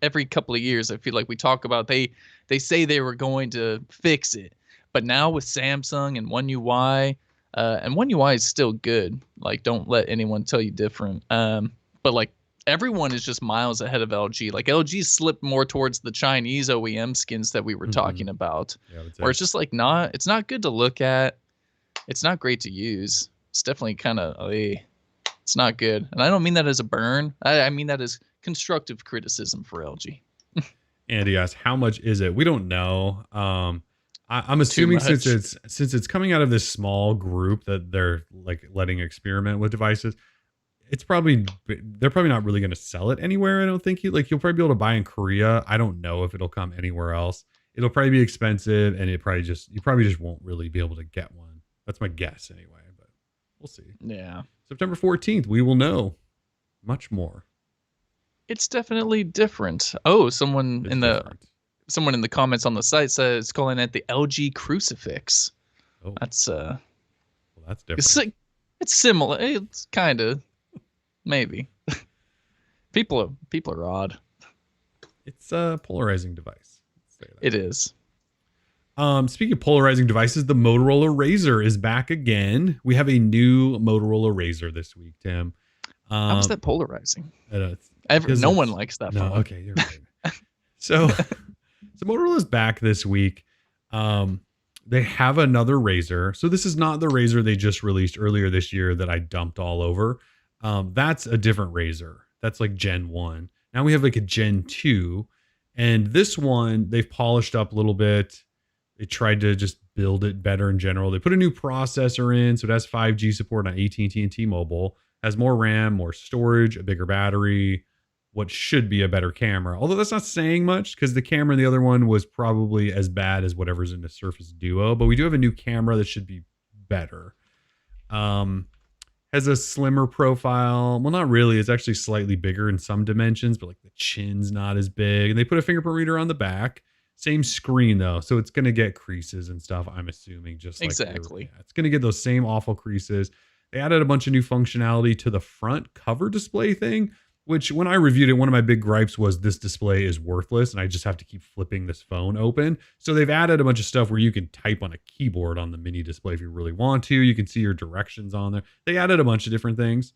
every couple of years, I feel like we talk about, they say they were going to fix it, but now with Samsung and One UI, and One UI is still good. Like, don't let anyone tell you different. But like, everyone is just miles ahead of LG. Like LG slipped more towards the Chinese OEM skins that we were talking about, where it's just like it's not good to look at. It's not great to use. It's definitely kind of it's not good. And I don't mean that as a burn. I mean that as constructive criticism for LG. Andy asks, how much is it? We don't know. I'm assuming since it's coming out of this small group that they're like letting experiment with devices, they're probably not really going to sell it anywhere. I don't think you'll probably be able to buy in Korea. I don't know if it'll come anywhere else. It'll probably be expensive, and you probably just won't really be able to get one. That's my guess anyway, but we'll see. Yeah. September 14th, we will know much more. It's definitely different. Oh, someone in the comments on the site says calling it the LG Crucifix. Oh, that's different. It's similar. It's kind of maybe. People are odd. It's a polarizing device. Let's say that. It is. Speaking of polarizing devices, the Motorola Razr is back again. We have a new Motorola Razr this week, Tim. How is that polarizing? No one likes that phone. Okay, you're right. So Motorola's back this week. They have another Razr. So this is not the Razr they just released earlier this year that I dumped all over. That's a different Razr. That's like Gen 1. Now we have like a Gen 2. And this one, they've polished up a little bit. They tried to just build it better in general. They put a new processor in, so it has 5G support on AT&T and T-Mobile. Has more RAM, more storage, a bigger battery, what should be a better camera. Although that's not saying much because the camera in the other one was probably as bad as whatever's in the Surface Duo. But we do have a new camera that should be better. Has a slimmer profile. Well, not really. It's actually slightly bigger in some dimensions, but like the chin's not as big. And they put a fingerprint reader on the back. Same screen though, so it's going to get creases and stuff, I'm assuming, just like exactly. It's going to get those same awful creases. They added a bunch of new functionality to the front cover display thing, which when I reviewed it, one of my big gripes was this display is worthless and I just have to keep flipping this phone open. So they've added a bunch of stuff where you can type on a keyboard on the mini display if you really want to. You can see your directions on there. They added a bunch of different things.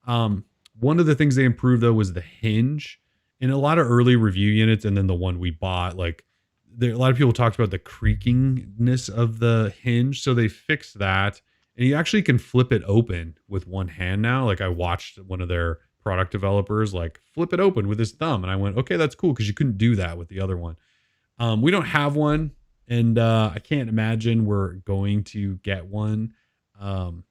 One of the things they improved though was the hinge. in a lot of early review units, and then the one we bought, like there, a lot of people talked about the creakingness of the hinge, so they fixed that, and you actually can flip it open with one hand now. Like I watched one of their product developers like flip it open with his thumb, and I went, okay, that's cool because you couldn't do that with the other one. We don't have one, and I can't imagine we're going to get one. Um,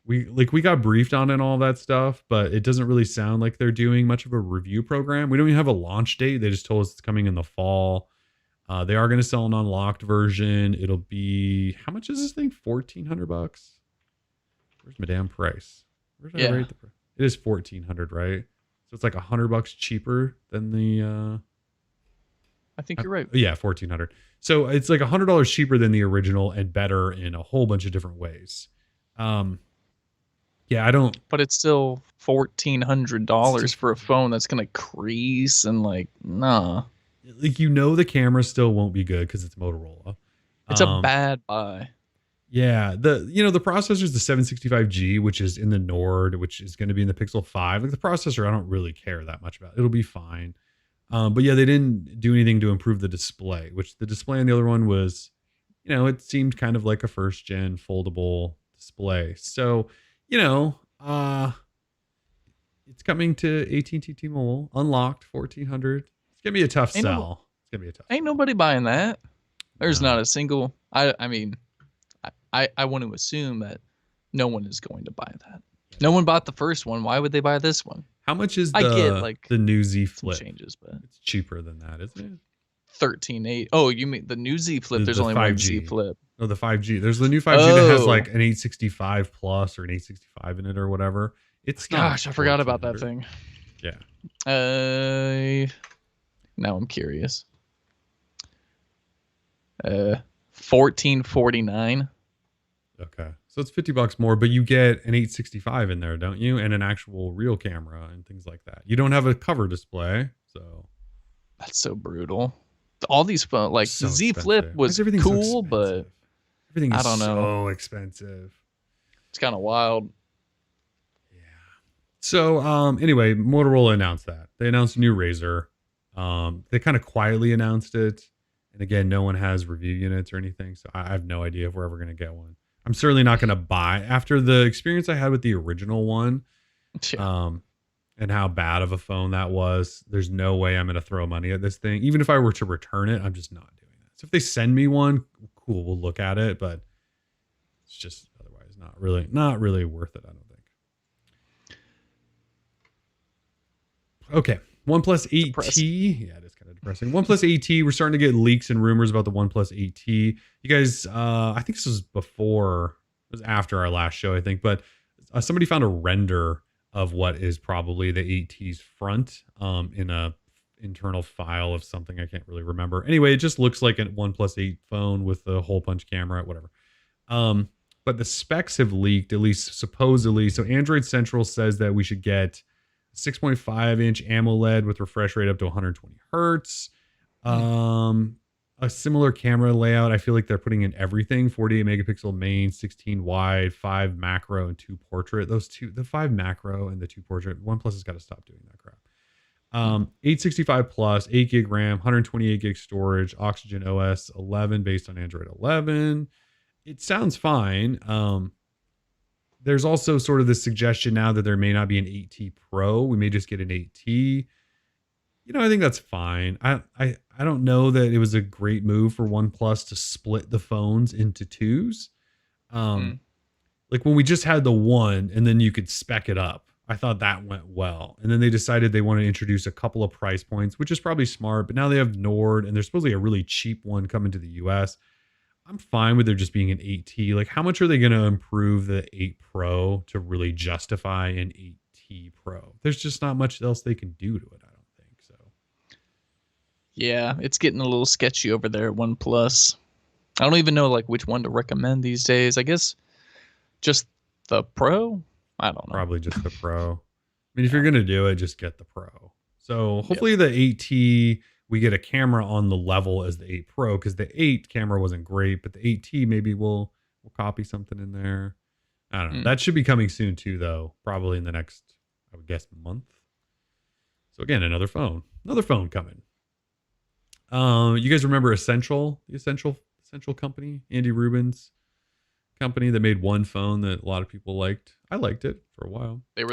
we got briefed on it and all that stuff, but it doesn't really sound like they're doing much of a review program. We don't even have a launch date. They just told us it's coming in the fall. They are going to sell an unlocked version. It'll be, how much is this thing? $1,400. Where's my damn price? Where did I rate the price? It is 1,400, right? So it's like $100 cheaper than the. I think you're right. Yeah, 1,400. So it's like $100 cheaper than the original and better in a whole bunch of different ways. Yeah, I don't. But it's still $1,400 for a phone that's gonna crease and like, nah. Like, the camera still won't be good because it's Motorola. It's a bad buy. Yeah, the processor is the 765G, which is in the Nord, which is going to be in the Pixel 5. Like the processor, I don't really care that much about. It'll be fine. But yeah, they didn't do anything to improve the display, which the display on the other one was, it seemed kind of like a first gen foldable display. So, it's coming to AT&T T-Mobile, unlocked, 1,400. It's gonna be a tough sell. It's gonna be a tough. Ain't nobody buying that. There's not a single. I mean, I want to assume that no one is going to buy that. No one bought the first one. Why would they buy this one? How much is I get like the new Z Flip? Changes, but it's cheaper than that, isn't it? 13.8. Oh, you mean the new Z Flip? There's only 5G. one Z Flip. No, the 5G. There's the new 5G that has like an 865 plus or an 865 in it or whatever. It's gosh, I forgot about that thing. Yeah. Now I'm curious. 1449. Okay. So it's $50 more, but you get an 865 in there, don't you? And an actual real camera and things like that. You don't have a cover display, so that's so brutal. All these phones, like so the Z expensive. Flip was cool, but everything is I don't know. So expensive. It's kind of wild. Yeah. So anyway, Motorola announced that. They announced a new Razr. They kind of quietly announced it. And again, no one has review units or anything. So I have no idea if we're ever going to get one. I'm certainly not going to buy after the experience I had with the original one. Yeah. And how bad of a phone that was. There's no way I'm going to throw money at this thing. Even if I were to return it, I'm just not doing that. So if they send me one, cool, we'll look at it. But it's just otherwise not really worth it, I don't think. Okay. OnePlus 8T. Depressing. Yeah, it is kind of depressing. OnePlus 8T. We're starting to get leaks and rumors about the OnePlus 8T. You guys, I think this was after our last show, I think. But somebody found a render of what is probably the 8T's front in a internal file of something I can't really remember. Anyway, it just looks like a OnePlus 8 phone with a hole punch camera, whatever. But the specs have leaked, at least supposedly. So Android Central says that we should get 6.5-inch AMOLED with refresh rate up to 120 hertz. A similar camera layout. I feel like they're putting in everything: 48 megapixel main, 16 wide, 5 macro, and 2 portrait. Those two, the 5 macro and the 2 portrait. OnePlus has got to stop doing that crap. 865 plus, 8 gig RAM, 128 gig storage, Oxygen OS 11 based on Android 11. It sounds fine. There's also sort of this suggestion now that there may not be an 8T Pro. We may just get an 8T. I think that's fine. I don't know that it was a great move for OnePlus to split the phones into twos. Like when we just had the one and then you could spec it up. I thought that went well. And then they decided they want to introduce a couple of price points, which is probably smart. But now they have Nord and there's supposedly a really cheap one coming to the US. I'm fine with there just being an 8T. Like how much are they going to improve the 8 Pro to really justify an 8T Pro? There's just not much else they can do to it. Yeah, it's getting a little sketchy over there at OnePlus. I don't even know like which one to recommend these days. I guess just the Pro? I don't know. Probably just the Pro. I mean, if you're going to do it, just get the Pro. So hopefully the 8T, we get a camera on the level as the 8 Pro, because the 8 camera wasn't great, but the 8T maybe we'll copy something in there. I don't know. That should be coming soon too, though. Probably in the next, I would guess, month. So again, another phone. another phone coming. You guys remember Essential, the Essential company, Andy Rubin's company that made one phone that a lot of people liked. I liked it for a while. They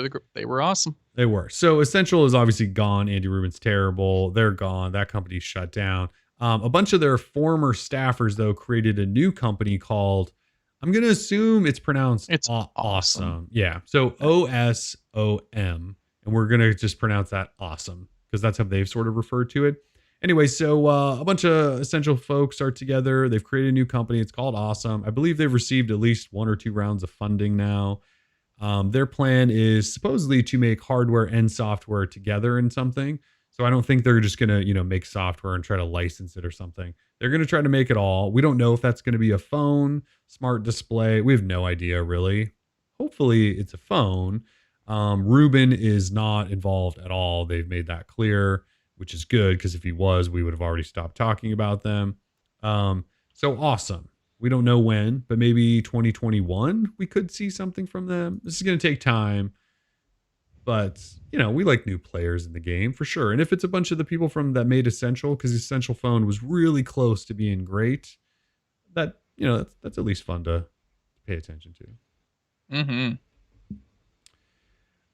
were awesome. They were. So Essential is obviously gone. Andy Rubin's terrible. They're gone. That company's shut down. A bunch of their former staffers, though, created a new company called, I'm going to assume it's pronounced awesome. Yeah. So OSOM. And we're going to just pronounce that awesome because that's how they've sort of referred to it. Anyway, so a bunch of Essential folks are together. They've created a new company. It's called Awesome. I believe they've received at least 1 or 2 rounds of funding now. Their plan is supposedly to make hardware and software together in something. So I don't think they're just going to, make software and try to license it or something. They're going to try to make it all. We don't know if that's going to be a phone, smart display. We have no idea really. Hopefully it's a phone. Rubin is not involved at all. They've made that clear, which is good because if he was, we would have already stopped talking about them. So awesome. We don't know when, but maybe 2021 we could see something from them. This is going to take time, but we like new players in the game for sure. And if it's a bunch of the people from that made Essential, because the Essential phone was really close to being great, that that's at least fun to pay attention to. Mm-hmm.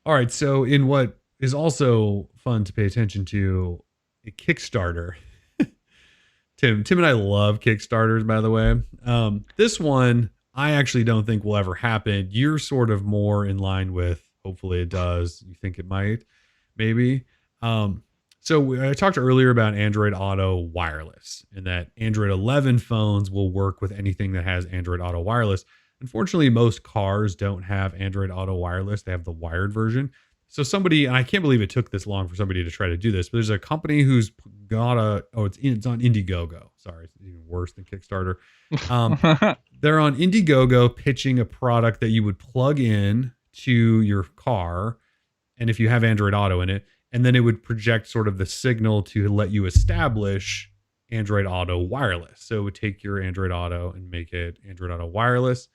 All right, so in what is also fun to pay attention to, a Kickstarter. Tim and I love Kickstarters, by the way. This one, I actually don't think will ever happen. You're sort of more in line with, hopefully it does. You think it might, maybe. So I talked earlier about Android Auto Wireless and that Android 11 phones will work with anything that has Android Auto Wireless. Unfortunately, most cars don't have Android Auto Wireless. They have the wired version. So somebody, and I can't believe it took this long for somebody to try to do this, but there's a company who's got it's on Indiegogo. Sorry, it's even worse than Kickstarter. They're on Indiegogo pitching a product that you would plug in to your car. And if you have Android Auto in it, and then it would project sort of the signal to let you establish Android Auto Wireless. So it would take your Android Auto and make it Android Auto Wireless.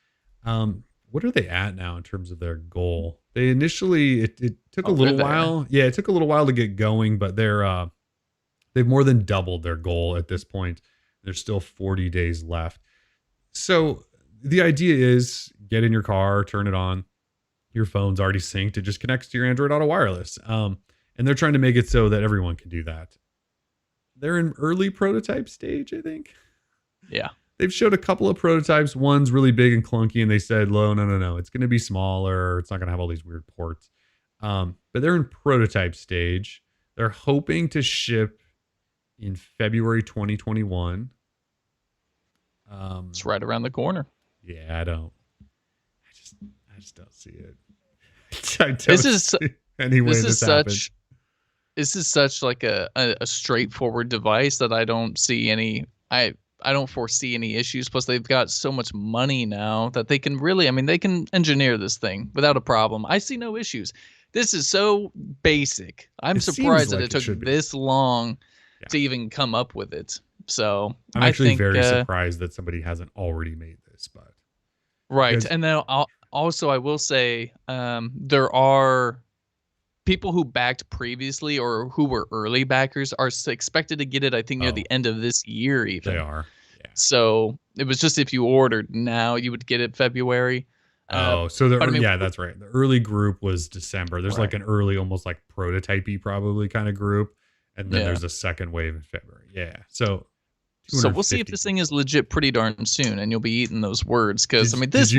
What are they at now in terms of their goal? They initially, it took a little while. Yeah, it took a little while to get going, but they've more than doubled their goal at this point. There's still 40 days left. So the idea is get in your car, turn it on. Your phone's already synced. It just connects to your Android Auto Wireless. And they're trying to make it so that everyone can do that. They're in early prototype stage, I think. Yeah. They've showed a couple of prototypes. One's really big and clunky, and they said, no. It's going to be smaller. It's not going to have all these weird ports. But they're in prototype stage. They're hoping to ship in February 2021. It's right around the corner. Yeah, I just don't see it. This is such like a straightforward device that I don't see any. I don't foresee any issues. Plus, they've got so much money now that they can really, they can engineer this thing without a problem. I see no issues. This is so basic. I'm surprised that it took this long to even come up with it. So I'm actually very surprised that somebody hasn't already made this. But right, and then also I will say there are people who backed previously or who were early backers are expected to get it, I think, near the end of this year even. They are. Yeah. So it was just if you ordered now, you would get it February. So that's right. The early group was December. There's like an early, almost like prototypey probably kind of group. And then there's a second wave in February. Yeah. So we'll see if this thing is legit pretty darn soon, and you'll be eating those words because this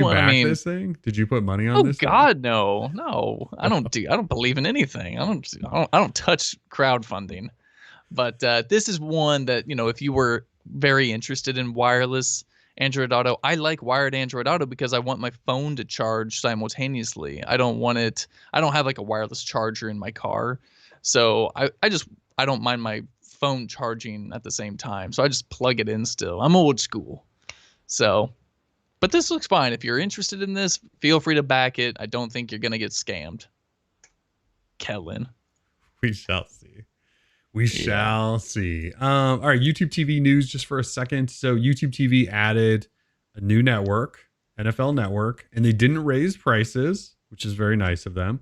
thing? Did you put money on this? Oh God, no. I don't believe in anything. I don't touch crowdfunding. But this is one that if you were very interested in wireless Android Auto, I like wired Android Auto because I want my phone to charge simultaneously. I don't have like a wireless charger in my car, so I don't mind my phone charging at the same time, so I just plug it in still. I'm old school. So, but this looks fine. If you're interested in this, feel free to back it. I don't think you're gonna get scammed. Kellen. We shall see. We shall see. All right, YouTube TV news just for a second. So YouTube TV added a new network, NFL Network, and they didn't raise prices, which is very nice of them.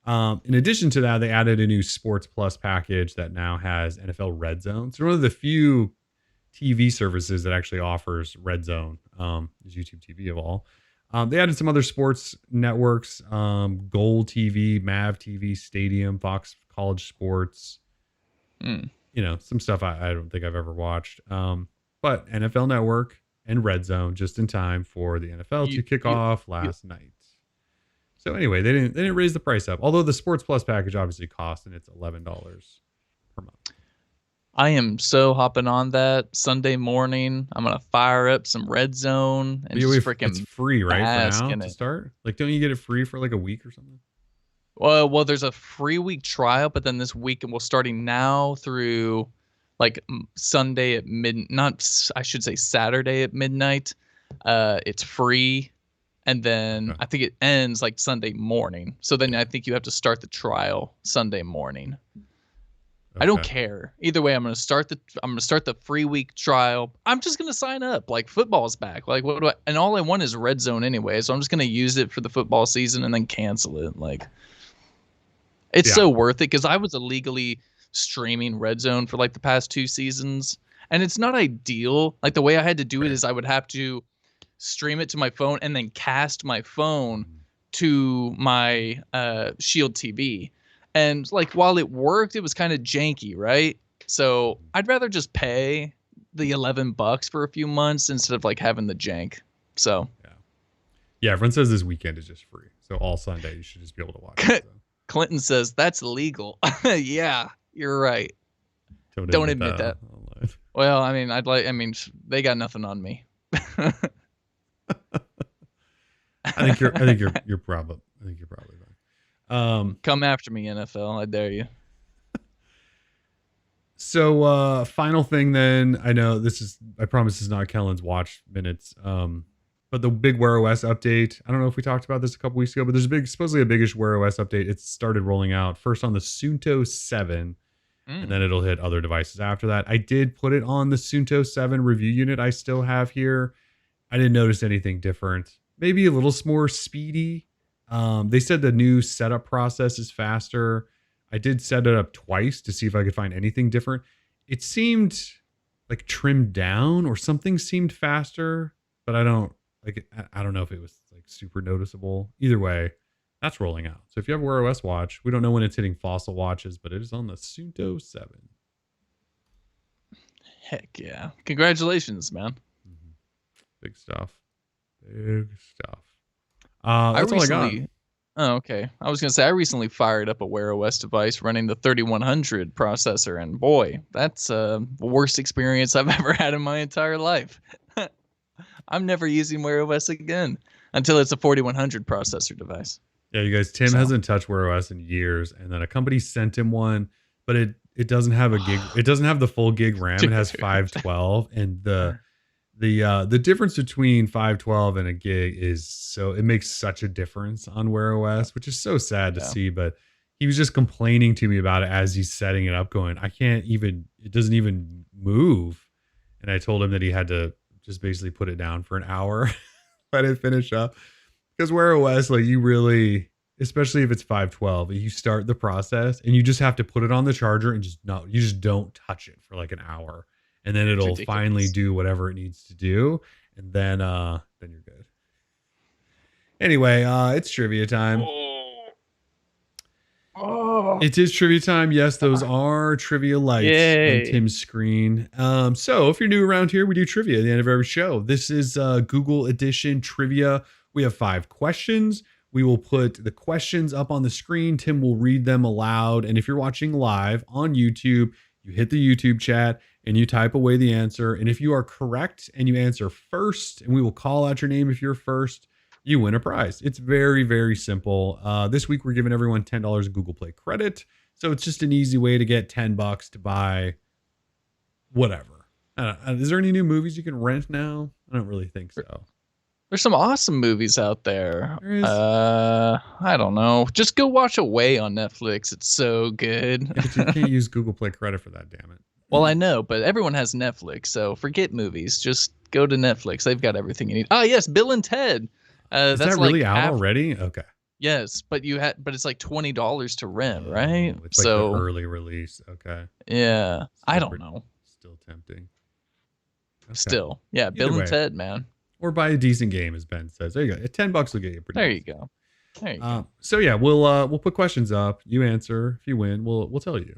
In addition to that, they added a new Sports Plus package that now has NFL Red Zone. It's one of the few TV services that actually offers Red Zone, is YouTube TV of all. They added some other sports networks, Gold TV, Mav TV, Stadium, Fox College Sports. Some stuff I don't think I've ever watched. But NFL Network and Red Zone just in time for the NFL to kick off last night. So anyway, they didn't raise the price up. Although the Sports Plus package obviously costs, and it's $11 per month. I am so hopping on that Sunday morning. I'm gonna fire up some Red Zone and just freaking. It's free, right? For now to start. Like, don't you get it free for like a week or something? Well, there's a free week trial, but then this week we're starting now through like Sunday at I should say Saturday at midnight. It's free, and then I think it ends like Sunday morning. So then I think you have to start the trial Sunday morning. Okay. I don't care. Either way, I'm gonna start the free week trial. I'm just gonna sign up. Like, football's back. Like, what do and all I want is Red Zone anyway, so I'm just gonna use it for the football season and then cancel it. Like, it's so worth it, because I was illegally streaming Red Zone for like the past 2 seasons, and it's not ideal. Like, the way I had to do it is I would have to stream it to my phone and then cast my phone to my Shield TV. And like, while it worked, it was kind of janky, right? So I'd rather just pay the $11 for a few months instead of like having the jank. So yeah, everyone says this weekend is just free, so all Sunday you should just be able to watch it. So. Clinton says that's illegal. Yeah, you're right. Don't admit that. Well, I mean, they got nothing on me. I think you're probably fine. Come after me, NFL. I dare you. So final thing then. I know I promise this is not Kellen's watch minutes. But the big Wear OS update, I don't know if we talked about this a couple weeks ago, but there's supposedly a biggish Wear OS update. It's started rolling out first on the Sunto 7, and then it'll hit other devices after that. I did put it on the Sunto 7 review unit I still have here. I didn't notice anything different. Maybe a little more speedy. They said the new setup process is faster. I did set it up twice to see if I could find anything different. It seemed like trimmed down, or something seemed faster, but I don't know if it was like super noticeable. Either way, that's rolling out. So if you have a Wear OS watch, we don't know when it's hitting Fossil watches, but it is on the Sunto 7. Heck yeah. Congratulations, man. Big stuff. That's all I got. Oh, okay. I was going to say, I recently fired up a Wear OS device running the 3100 processor, and boy, that's the worst experience I've ever had in my entire life. I'm never using Wear OS again until it's a 4100 processor device. Yeah, you guys, Tim hasn't touched Wear OS in years, and then a company sent him one, but it doesn't have a gig. It doesn't have the full gig RAM. It has 512, and the difference between 512 and a gig it makes such a difference on Wear OS, which is so sad to see. But he was just complaining to me about it as he's setting it up, going, it doesn't even move. And I told him that he had to just basically put it down for an hour, let it finish up. Because Wear OS, like, you really, especially if it's 512, you start the process and you just have to put it on the charger and you just don't touch it for like an hour. And then it'll finally do whatever it needs to do. And then you're good. Anyway, it's trivia time. It is trivia time. Yes, those are trivia lights on Tim's screen. So if you're new around here, we do trivia at the end of every show. This is Google edition trivia. We have 5 questions. We will put the questions up on the screen. Tim will read them aloud. And if you're watching live on YouTube, you hit the YouTube chat and you type away the answer. And if you are correct and you answer first, and we will call out your name if you're first, you win a prize. It's very, very simple. This week, we're giving everyone $10 Google Play credit. So it's just an easy way to get $10 to buy whatever. Is there any new movies you can rent now? I don't really think so. There's some awesome movies out there. I don't know. Just go watch Away on Netflix. It's so good. Yeah, but you can't use Google Play credit for that, damn it. Well, I know, but everyone has Netflix, so forget movies. Just go to Netflix. They've got everything you need. Ah, yes, Bill and Ted. Is that really out already? Okay. Yes, but it's like $20 to rent, right? Oh, it's like the So early release. Okay. yeah, I Still don't know. still tempting. Okay. Still, yeah, Either Bill and way, Ted, man. or buy a decent game, as Ben says. There you go. $10 will get you a pretty There you decent game. go. There you go. So yeah, we'll put questions up. You answer. If you win, we'll tell you.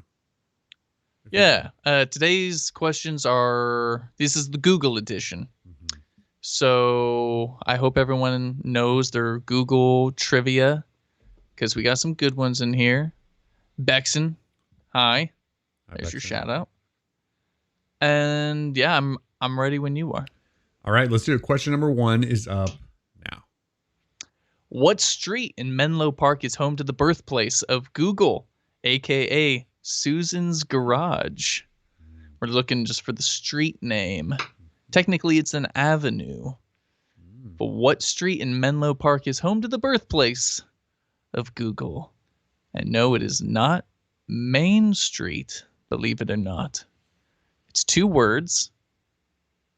Yeah. Today's questions are. This is the Google edition. Mm-hmm. So I hope everyone knows their Google trivia because we got some good ones in here. Bexon, hi. There's your shout out. And yeah, I'm ready when you are. All right, let's do it. Question number 1 is up now. What street in Menlo Park is home to the birthplace of Google, aka Susan's Garage? We're looking just for the street name. Technically, it's an avenue. But what street in Menlo Park is home to the birthplace of Google? And no, it is not Main Street, believe it or not. It's 2 words.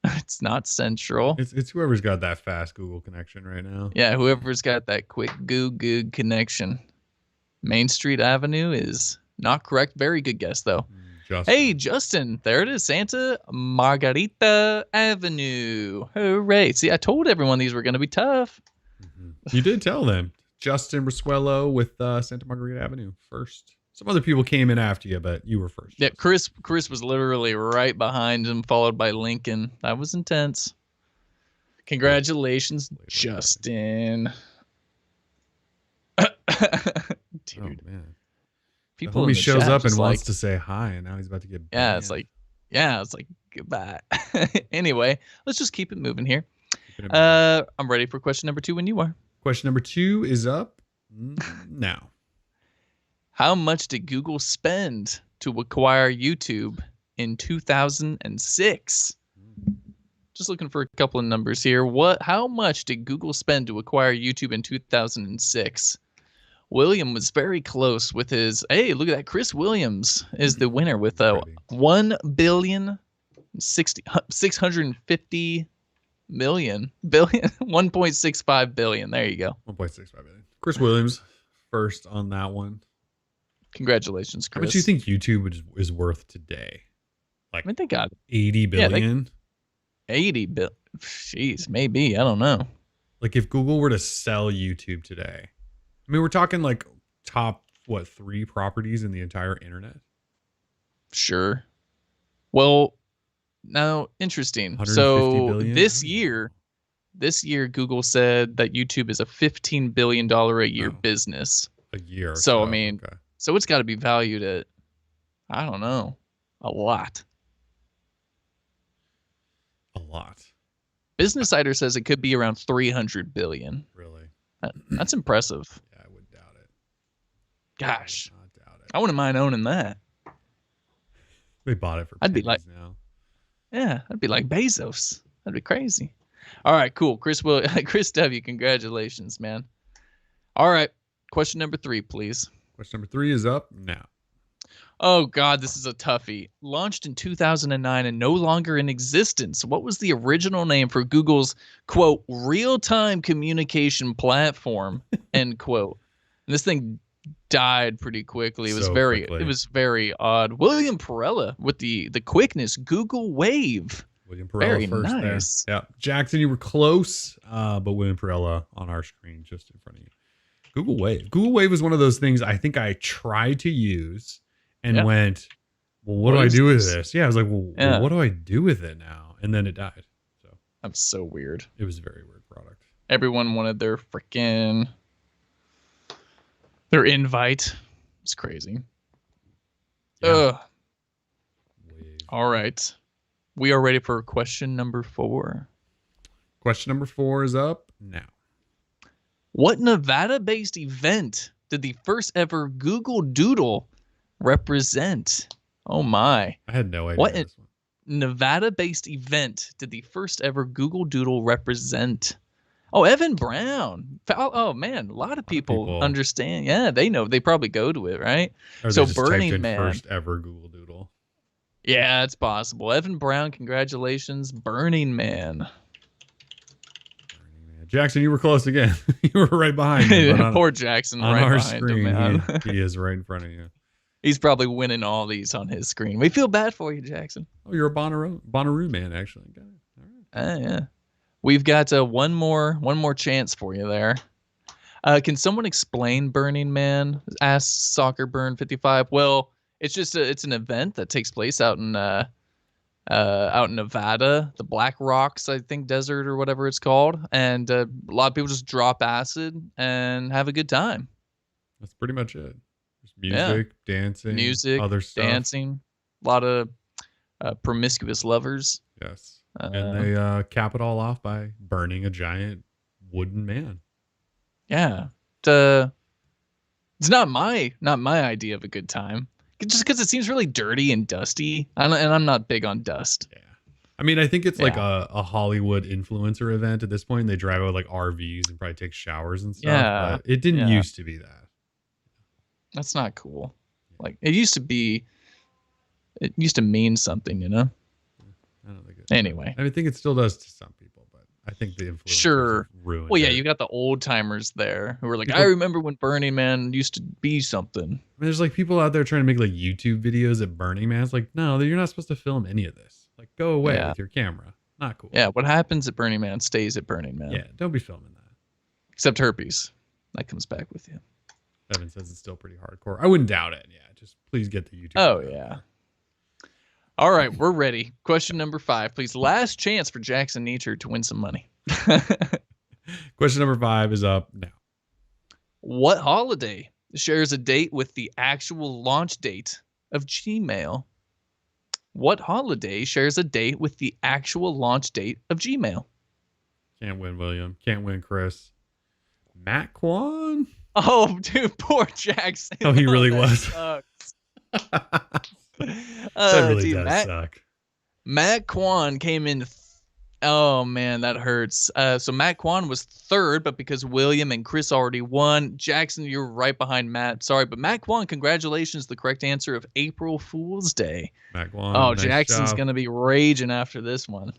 It's not Central. It's whoever's got that fast Google connection right now. Yeah, whoever's got that quick Google connection. Main Street Avenue is not correct. Very good guess, though. Justin. Hey, Justin, there it is. Santa Margarita Avenue. Hooray. See, I told everyone these were going to be tough. Mm-hmm. You did tell them. Justin Brasuelo with Santa Margarita Avenue first. Some other people came in after you, but you were first. Yeah, Chris was literally right behind him, followed by Lincoln. That was intense. Congratulations, Justin. Dude. Oh, man. People he shows up and wants wants to say hi, and now he's about to get banned. it's like goodbye. Anyway, let's just keep it moving here. I'm ready for question number 2 when you are. Question number 2 is up now. How much did Google spend to acquire YouTube in 2006? Just looking for a couple of numbers here. How much did Google spend to acquire YouTube in 2006? William was very close with his. Hey, look at that! Chris Williams is the winner with $1,650,000,000 $1.65 billion. There you go. 1.65 billion. Chris Williams first on that one. Congratulations, Chris. How much do you think YouTube is worth today? Like, I mean, they got 80 billion. 80 billion. Jeez, maybe. I don't know. Like, if Google were to sell YouTube today, I mean, we're talking like top 3 properties in the entire internet. Sure. Well, now interesting. So this year, Google said that YouTube is a $15 billion a year business. A year. So I mean, so it's got to be valued at, I don't know, a lot. A lot. Business Insider says it could be around 300 billion. Really? That's impressive. Yeah, I would doubt it. Gosh, I would not doubt it. I wouldn't mind owning that. They bought it for. I'd be like, now. Yeah, I'd be like Bezos. That'd be crazy. All right, cool. Chris W, congratulations, man. All right, question number 3, please. Question number 3 is up now. Oh, God, this is a toughie. Launched in 2009 and no longer in existence. What was the original name for Google's, quote, real-time communication platform, end quote? And this thing died pretty quickly. It was it was very odd. William Perella with the quickness. Google Wave. William Perella first nice. There. Yeah. Jackson, you were close, but William Perella on our screen just in front of you. Google Wave. Google Wave was one of those things I think I tried to use and went, well, what do I do with this? Yeah, I was like, well, what do I do with it now? And then it died. So that's so weird. It was a very weird product. Everyone wanted their invite. It's crazy. Yeah. All right. We are ready for question number 4. Question number 4 is up now. What Nevada-based event did the first ever Google Doodle represent? Oh my. I had no idea. What Nevada-based event did the first ever Google Doodle represent? Oh, Evan Brown. Oh man, a lot of people understand. Yeah, they know. They probably go to it, right? Or so Burning Man. First ever Google Doodle. Yeah, it's possible. Evan Brown, congratulations. Burning Man. Jackson, you were close again. You were right behind me. But Poor Jackson, on right our behind screen, him, man. he is right in front of you. He's probably winning all these on his screen. We feel bad for you, Jackson. Oh, you're a Bonnaroo man, actually. Got it. All right. Yeah. We've got one more chance for you there. Can someone explain Burning Man? Asks Soccer Burn 55. Well, it's an event that takes place out in Nevada, the Black Rocks, I think, desert or whatever it's called, and a lot of people just drop acid and have a good time. That's pretty much it. There's music, other stuff. dancing, a lot of promiscuous lovers. Yes. And they cap it all off by burning a giant wooden man. Yeah. It's not my idea of a good time. Just because it seems really dirty and dusty. And I'm not big on dust. Yeah. I mean, I think it's like a Hollywood influencer event at this point. They drive out like RVs and probably take showers and stuff. Yeah. But it didn't used to be that. That's not cool. Like, it used to mean something, you know? I don't think it. Anyway. I think it still does to some people, but I think the influencers Sure. ruined Well, yeah, it. you got the old timers there who were like, People, I remember when Burning Man used to be something. I mean, there's like people out there trying to make like YouTube videos at Burning Man. It's like, no, you're not supposed to film any of this. Like, go away with your camera. Not cool. Yeah, what happens at Burning Man stays at Burning Man. Yeah, don't be filming that. Except herpes. That comes back with you. Evan says it's still pretty hardcore. I wouldn't doubt it. Yeah, just please get the YouTube. Oh, yeah. All right, we're ready. Question number 5, please. Last chance for Jackson Nature to win some money. Question number 5 is up now. What holiday shares a date with the actual launch date of Gmail? What holiday shares a date with the actual launch date of Gmail? Can't win, William. Can't win, Chris. Matt Kwan? Oh, dude, poor Jackson. Oh, he really was. Sucks. That really dude, does suck. Matt Kwan came in. Oh, man, that hurts. So Matt Kwan was 3rd, but because William and Chris already won, Jackson, you're right behind Matt. Sorry, but Matt Kwan, congratulations. The correct answer of April Fool's Day. Matt Kwan. Oh, nice Jackson's job. going to be raging after this one.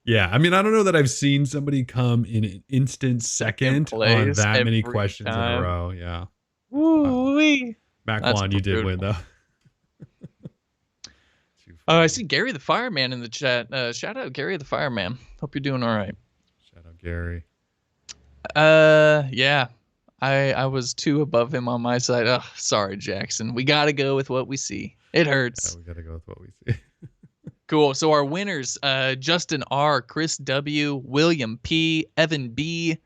Yeah, I mean, I don't know that I've seen somebody come in an instant second on that many questions in a row. Yeah. Woo-wee. Matt Kwan, you did win, though. I see Gary the Fireman in the chat. Shout out Gary the Fireman. Hope you're doing all right. Shout out Gary. Yeah. I was 2 above him on my side. Oh, sorry, Jackson. We got to go with what we see. It hurts. Yeah, we got to go with what we see. Cool. So our winners, Justin R, Chris W, William P, Evan B,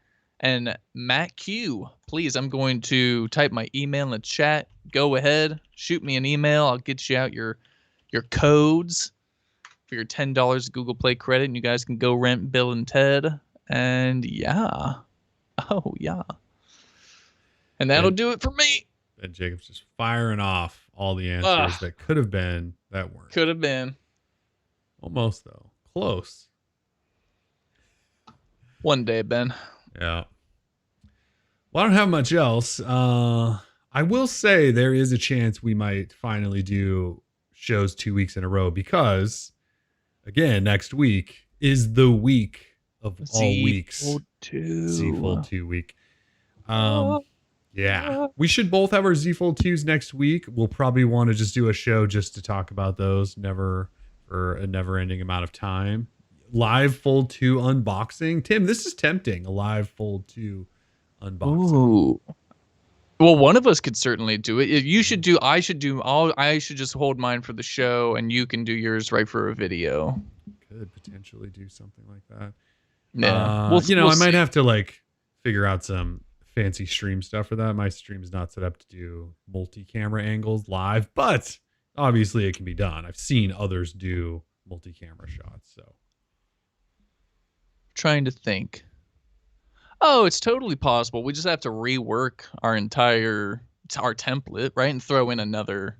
and Matt Q. Please, I'm going to type my email in the chat. Go ahead, shoot me an email. I'll get you out your codes for your $10 Google Play credit, and you guys can go rent Bill and Ted. And yeah. Oh, yeah. And that'll do it for me. And Jacob's just firing off all the answers that could have been that weren't. Could have been. Almost, though. Close. One day, Ben. Yeah. Well, I don't have much else. I will say there is a chance we might finally do shows 2 weeks in a row because, again, next week is the week of all weeks. Z Fold 2 week. Yeah. We should both have our Z Fold 2s next week. We'll probably want to just do a show just to talk about those. For a never-ending amount of time. Live Fold 2 unboxing. Tim, this is tempting. A live Fold 2 unboxing. Ooh. Well, one of us could certainly do it. If you should do, I should just hold mine for the show, and you can do yours right for a video. Could potentially do something like that. Yeah. I might have to like figure out some fancy stream stuff for that. My stream is not set up to do multi-camera angles live, but obviously it can be done. I've seen others do multi-camera shots, so. Trying to think. Oh, it's totally possible. We just have to rework our template, right? And throw in another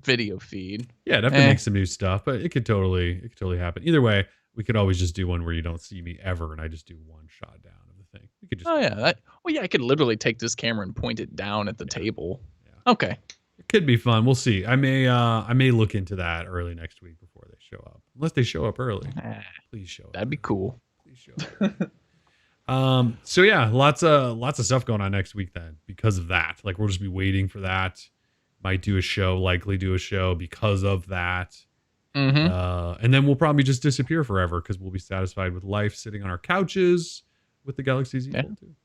video feed. Yeah, I'd have to make some new stuff, but it could totally happen. Either way, we could always just do one where you don't see me ever and I just do one shot down of the thing. We could just I could literally take this camera and point it down at the table. Yeah. Okay. It could be fun. We'll see. I may look into that early next week before they show up. Unless they show up early. Please show up. That'd be cool. Please show up. So yeah, lots of stuff going on next week then because of that. Like we'll just be waiting for that. Might do a show, likely do a show because of that. And then we'll probably just disappear forever because we'll be satisfied with life sitting on our couches with the Galaxy Z Fold 2.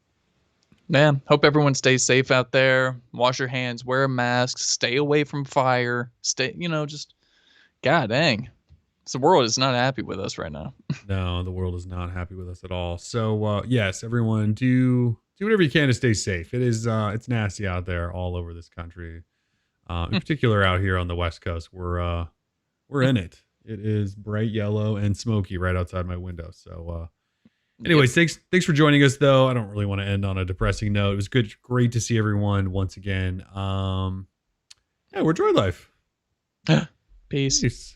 Yeah. Hope everyone stays safe out there. Wash your hands, wear a mask, stay away from fire. Just God dang. The world is not happy with us right now. No, the world is not happy with us at all. So yes, everyone do whatever you can to stay safe. It is it's nasty out there all over this country. In particular out here on the West Coast. We're in it. It is bright yellow and smoky right outside my window. So anyways, thanks for joining us though. I don't really want to end on a depressing note. It was great to see everyone once again. Yeah, we're Droid Life. Peace.